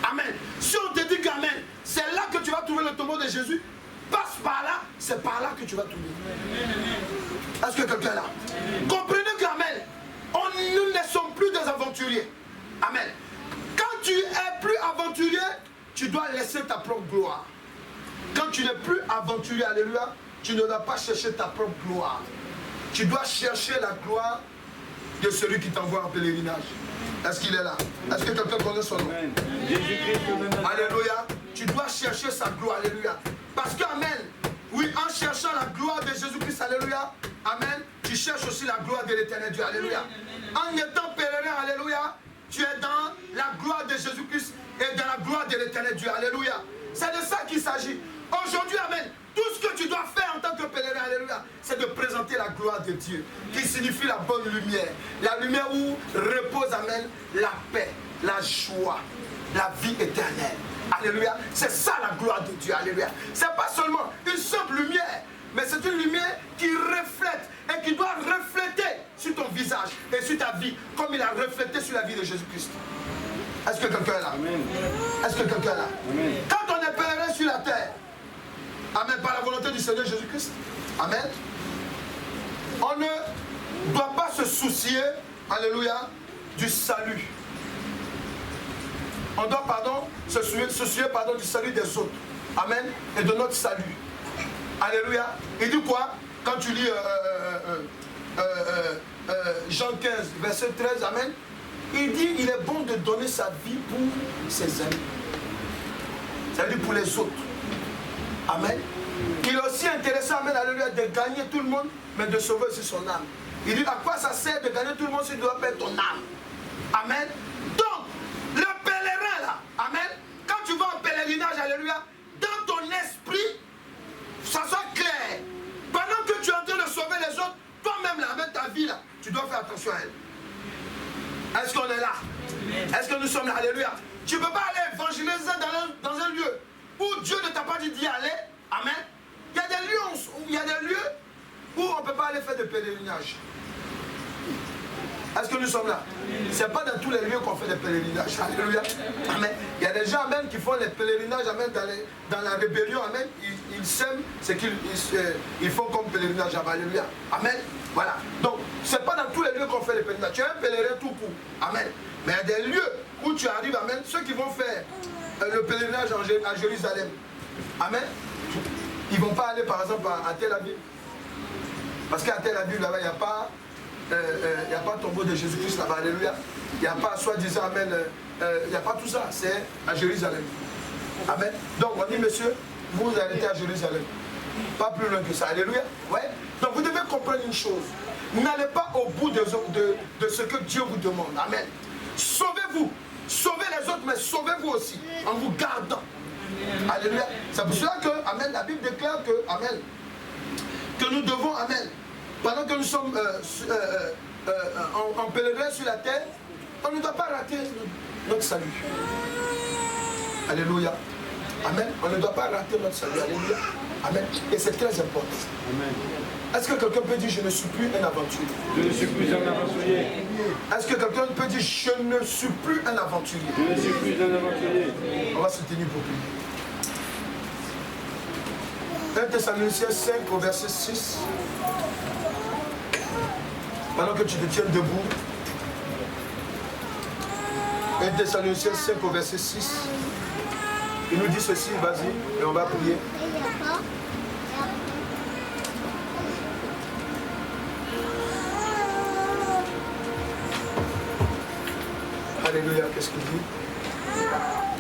Amen. Si on te dit qu'amen, c'est là que tu vas trouver le tombeau de Jésus, passe par là, c'est par là que tu vas trouver. Est-ce que quelqu'un est là? Comprenez qu'amen, nous ne sommes plus des aventuriers. Amen. Quand tu es plus aventurier, tu dois laisser ta propre gloire. Quand tu n'es plus aventurier, alléluia, tu ne dois pas chercher ta propre gloire. Tu dois chercher la gloire de celui qui t'envoie en pèlerinage. Est-ce qu'il est là? Est-ce que quelqu'un connaît son nom? Alléluia. Tu dois chercher sa gloire. Alléluia. Parce que, amen, oui, en cherchant la gloire de Jésus-Christ, alléluia, amen, tu cherches aussi la gloire de l'éternel Dieu. Alléluia. En étant pèlerin, alléluia, tu es dans la gloire de Jésus-Christ et dans la gloire de l'éternel Dieu. Alléluia. C'est de ça qu'il s'agit. Aujourd'hui, amen, tout ce que tu dois faire en tant que pèlerin, alléluia, c'est de présenter la gloire de Dieu, qui signifie la bonne lumière. La lumière où repose, amen, la paix, la joie, la vie éternelle. Alléluia. C'est ça la gloire de Dieu. Alléluia. C'est pas seulement une simple lumière, mais c'est une lumière qui reflète et qui doit refléter sur ton visage et sur ta vie, comme il a reflété sur la vie de Jésus-Christ. Est-ce que quelqu'un est là? Est-ce que quelqu'un est là? Amen. Quand on est pèlerin sur la terre, amen, par la volonté du Seigneur Jésus-Christ, amen, on ne doit pas se soucier, alléluia, du salut. On doit, se soucier, du salut des autres. Amen. Et de notre salut. Alléluia. Il dit quoi? Quand tu lis Jean 15, verset 13, amen. Il dit, il est bon de donner sa vie pour ses amis. Ça veut dire pour les autres. Amen. Il est aussi intéressant, amen, alléluia, de gagner tout le monde, mais de sauver aussi son âme. Il dit, à quoi ça sert de gagner tout le monde si tu dois perdre ton âme? Amen. Donc, le pèlerin là, amen, quand tu vas en pèlerinage, alléluia, dans ton esprit, ça soit clair. Pendant que tu es en train de sauver les autres, toi-même là, avec ta vie là, tu dois faire attention à elle. Est-ce qu'on est là? Est-ce que nous sommes là? Alléluia. Tu ne peux pas aller évangéliser dans un lieu où Dieu ne t'a pas dit d'y aller. Amen. Il y a des lieux où on ne peut pas aller faire de pèlerinage. Est-ce que nous sommes là? Ce n'est pas dans tous les lieux qu'on fait des pèlerinages. Alléluia. Amen. Il y a des gens amen, qui font les pèlerinages amen, dans la rébellion. Amen. Ils sèment ce qu'ils font comme pèlerinage. Alléluia. Amen. Voilà. Donc, ce n'est pas dans tous les lieux qu'on fait les pèlerinages. Tu es un pèlerin tout court. Amen. Mais il y a des lieux où tu arrives. Amen. Ceux qui vont faire le pèlerinage à Jérusalem. Amen. Ils ne vont pas aller par exemple à Tel Aviv. Parce qu'à Tel Aviv, là-bas, il n'y a pas... il n'y a pas le tombeau de Jésus-Christ là-bas, alléluia. Il n'y a pas, soi-disant, amen, il n'y a pas tout ça, c'est à Jérusalem. Amen. Donc, on dit, monsieur, vous arrêtez à Jérusalem. Pas plus loin que ça, alléluia. Ouais. Donc, vous devez comprendre une chose. N'allez pas au bout de ce que Dieu vous demande. Amen. Sauvez-vous. Sauvez les autres, mais sauvez-vous aussi, en vous gardant. Alléluia. C'est pour cela que, amen, la Bible déclare que, amen, que nous devons, amen, pendant que nous sommes en pèlerin sur la terre, on ne doit pas rater notre salut. Alléluia. Amen. On ne doit pas rater notre salut. Alléluia. Amen. Et c'est très important. Amen. Est-ce que quelqu'un peut dire je ne suis plus un aventurier? Je ne suis plus un aventurier. Est-ce que quelqu'un peut dire je ne suis plus un aventurier? Je ne suis plus un aventurier. On va se tenir pour prier. 1 Thessaloniciens 5 au verset 6. Pendant que tu te tiens debout. 1 Thessaloniciens 5 au verset 6. Il nous dit ceci, vas-y, et on va prier. Alléluia, qu'est-ce qu'il dit?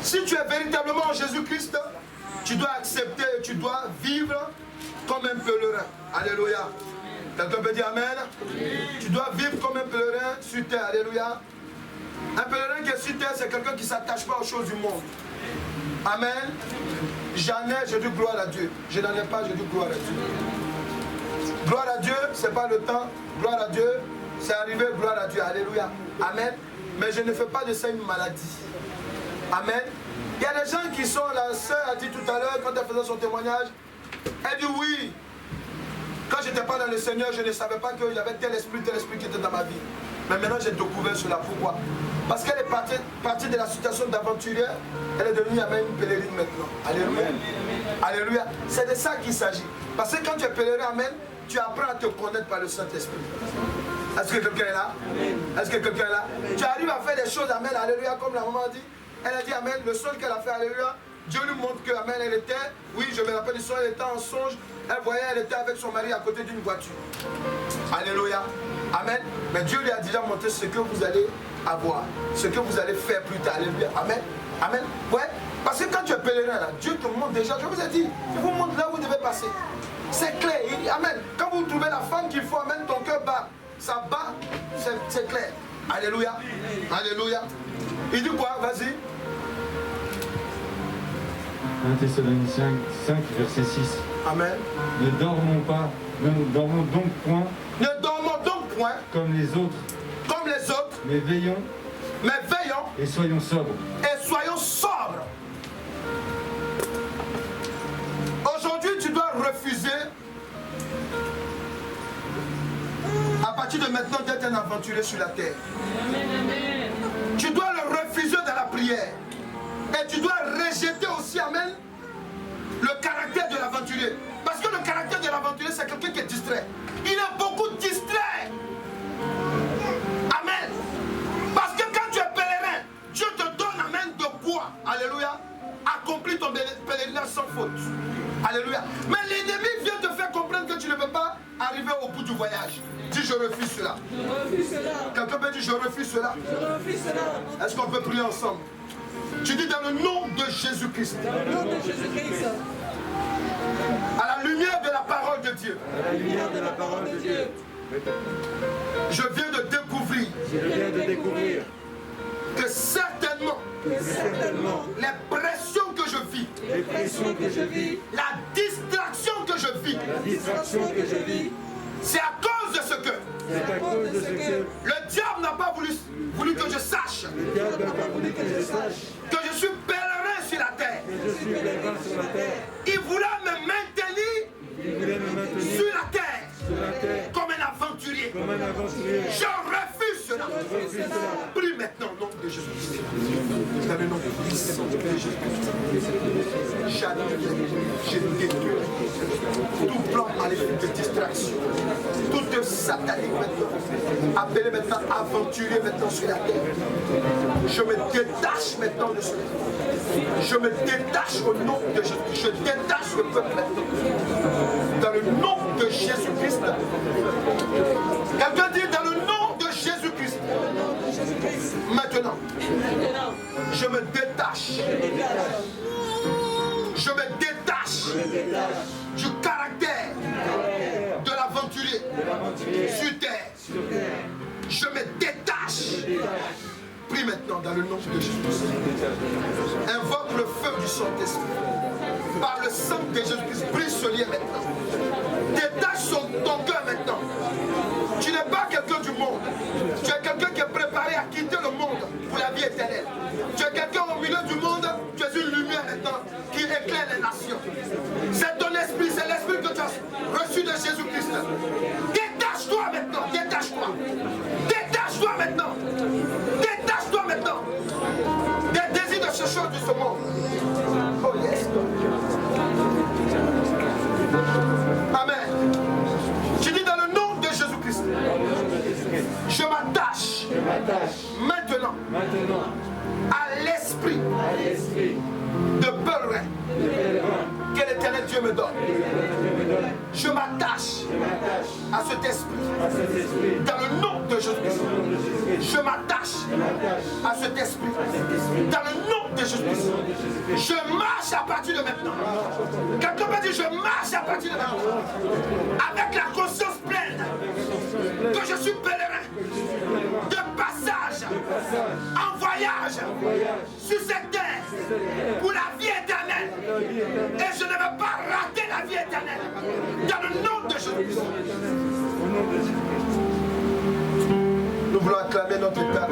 Si tu es véritablement en Jésus-Christ, tu dois accepter, tu dois vivre comme un pèlerin. Alléluia. Quelqu'un peut dire Amen? Tu dois vivre comme un pèlerin sur terre. Alléluia. Un pèlerin qui est sur terre, c'est quelqu'un qui ne s'attache pas aux choses du monde. Amen. J'en ai, je dis gloire à Dieu. Je n'en ai pas, je dis gloire à Dieu. Gloire à Dieu, ce n'est pas le temps. Gloire à Dieu, c'est arrivé, gloire à Dieu. Alléluia. Amen. Mais je ne fais pas de ça une maladie. Amen. Il y a des gens qui sont, la sœur a dit tout à l'heure, quand elle faisait son témoignage, elle dit oui. Quand je n'étais pas dans le Seigneur, je ne savais pas qu'il y avait tel esprit qui était dans ma vie. Mais maintenant, j'ai découvert cela. Pourquoi? Parce qu'elle est partie de la situation d'aventurière, elle est devenue même une pèlerine maintenant. Alléluia. Alléluia. C'est de ça qu'il s'agit. Parce que quand tu es pèlerin, amen, tu apprends à te connaître par le Saint-Esprit. Est-ce que quelqu'un est là? Est-ce que quelqu'un est là? Tu arrives à faire des choses, amen, alléluia, comme la maman a dit. Elle a dit, amen, le songe qu'elle a fait, alléluia, Dieu lui montre que, amen, elle était, oui, je me rappelle du songe, elle était en songe, elle voyait, elle était avec son mari à côté d'une voiture. Alléluia. Amen. Mais Dieu lui a déjà montré ce que vous allez avoir, ce que vous allez faire plus tard. Alléluia. Amen. Amen. Ouais. Parce que quand tu es pèlerin, là, Dieu te montre déjà, je vous ai dit, il vous montre là où vous devez passer. C'est clair. Amen. Quand vous trouvez la femme qu'il faut, amen, ton cœur bat. Ça bat, c'est clair. Alléluia. Alléluia. Il dit quoi? Vas-y. 1 Thessaloniciens 5, verset 6. Amen. Ne dormons pas, ne dormons donc point. Ne dormons donc point. Comme les autres. Comme les autres. Mais veillons. Mais veillons. Et soyons sobres. Et soyons sobres. Aujourd'hui, tu dois refuser, à partir de maintenant, d'être un aventurier sur la terre. Amen. Tu dois le refuser dans la prière. Et tu dois rejeter aussi, amen, le caractère de l'aventurier. Parce que le caractère de l'aventurier, c'est quelqu'un qui est distrait. Il est beaucoup distrait. Amen. Parce que quand tu es pèlerin, Dieu te donne, amen, de quoi? Alléluia. Accomplis ton pèlerinage sans faute. Alléluia. Mais l'ennemi vient te faire comprendre que tu ne peux pas arriver au bout du voyage. Dis, je refuse cela. Quelqu'un peut dire, je refuse cela. Est-ce qu'on peut prier ensemble? Tu dis dans le nom de Jésus-Christ. À la lumière de la parole de Dieu. Je viens de découvrir. Que certainement, les pressions que je vis, la distraction que je vis, c'est à cause de ce que le diable n'a pas voulu que je sache que je suis pèlerin sur la terre. Il voulait me maintenir sur la terre comme un aventurier. Je refuse cela. Prie maintenant au nom de Jésus-Christ. Dans le nom de Jésus-Christ. Je détruis tout plan maléfique de distraction, toute satanique maintenant, appelé maintenant aventurier maintenant sur la terre. Je me détache maintenant de cela. Je me détache au nom de Jésus. Je détache le peuple maintenant. Dans le nom de Jésus-Christ. Quelqu'un dit dans le nom de Jésus-Christ. Maintenant, je me détache. Je me détache du caractère de l'aventurier sur terre. Je me détache. Prie maintenant dans le nom de Jésus. Invoque le feu du Saint-Esprit. Par le sang de Jésus-Christ, brise ce lien maintenant. Détache ton cœur maintenant. Tu n'es pas quelqu'un du monde. Tu es quelqu'un qui est préparé à quitter le monde pour la vie éternelle. Tu es quelqu'un au milieu du monde. Tu es une lumière maintenant qui éclaire les nations. C'est ton esprit, c'est l'esprit que tu as reçu de Jésus-Christ. Détache-toi maintenant. Détache-toi. Détache-toi maintenant. Détache-toi maintenant des désirs de ces choses de ce monde. Oh yes. Amen. Tu dis dans le nom de Jésus-Christ. Je m'attache maintenant à donne. Je m'attache à cet esprit. Dans le nom de Jésus-Christ. Je m'attache à cet esprit. Dans le nom de Jésus-Christ. Je marche à partir de maintenant. Quelqu'un m'a dit, je marche à partir de maintenant. Avec la conscience pleine que je suis pèlerin de passage en voyage sur cette terre pour la vie éternelle. Et je ne veux pas rater la vie éternelle. Dans le nom de Jésus. Nous voulons acclamer notre État.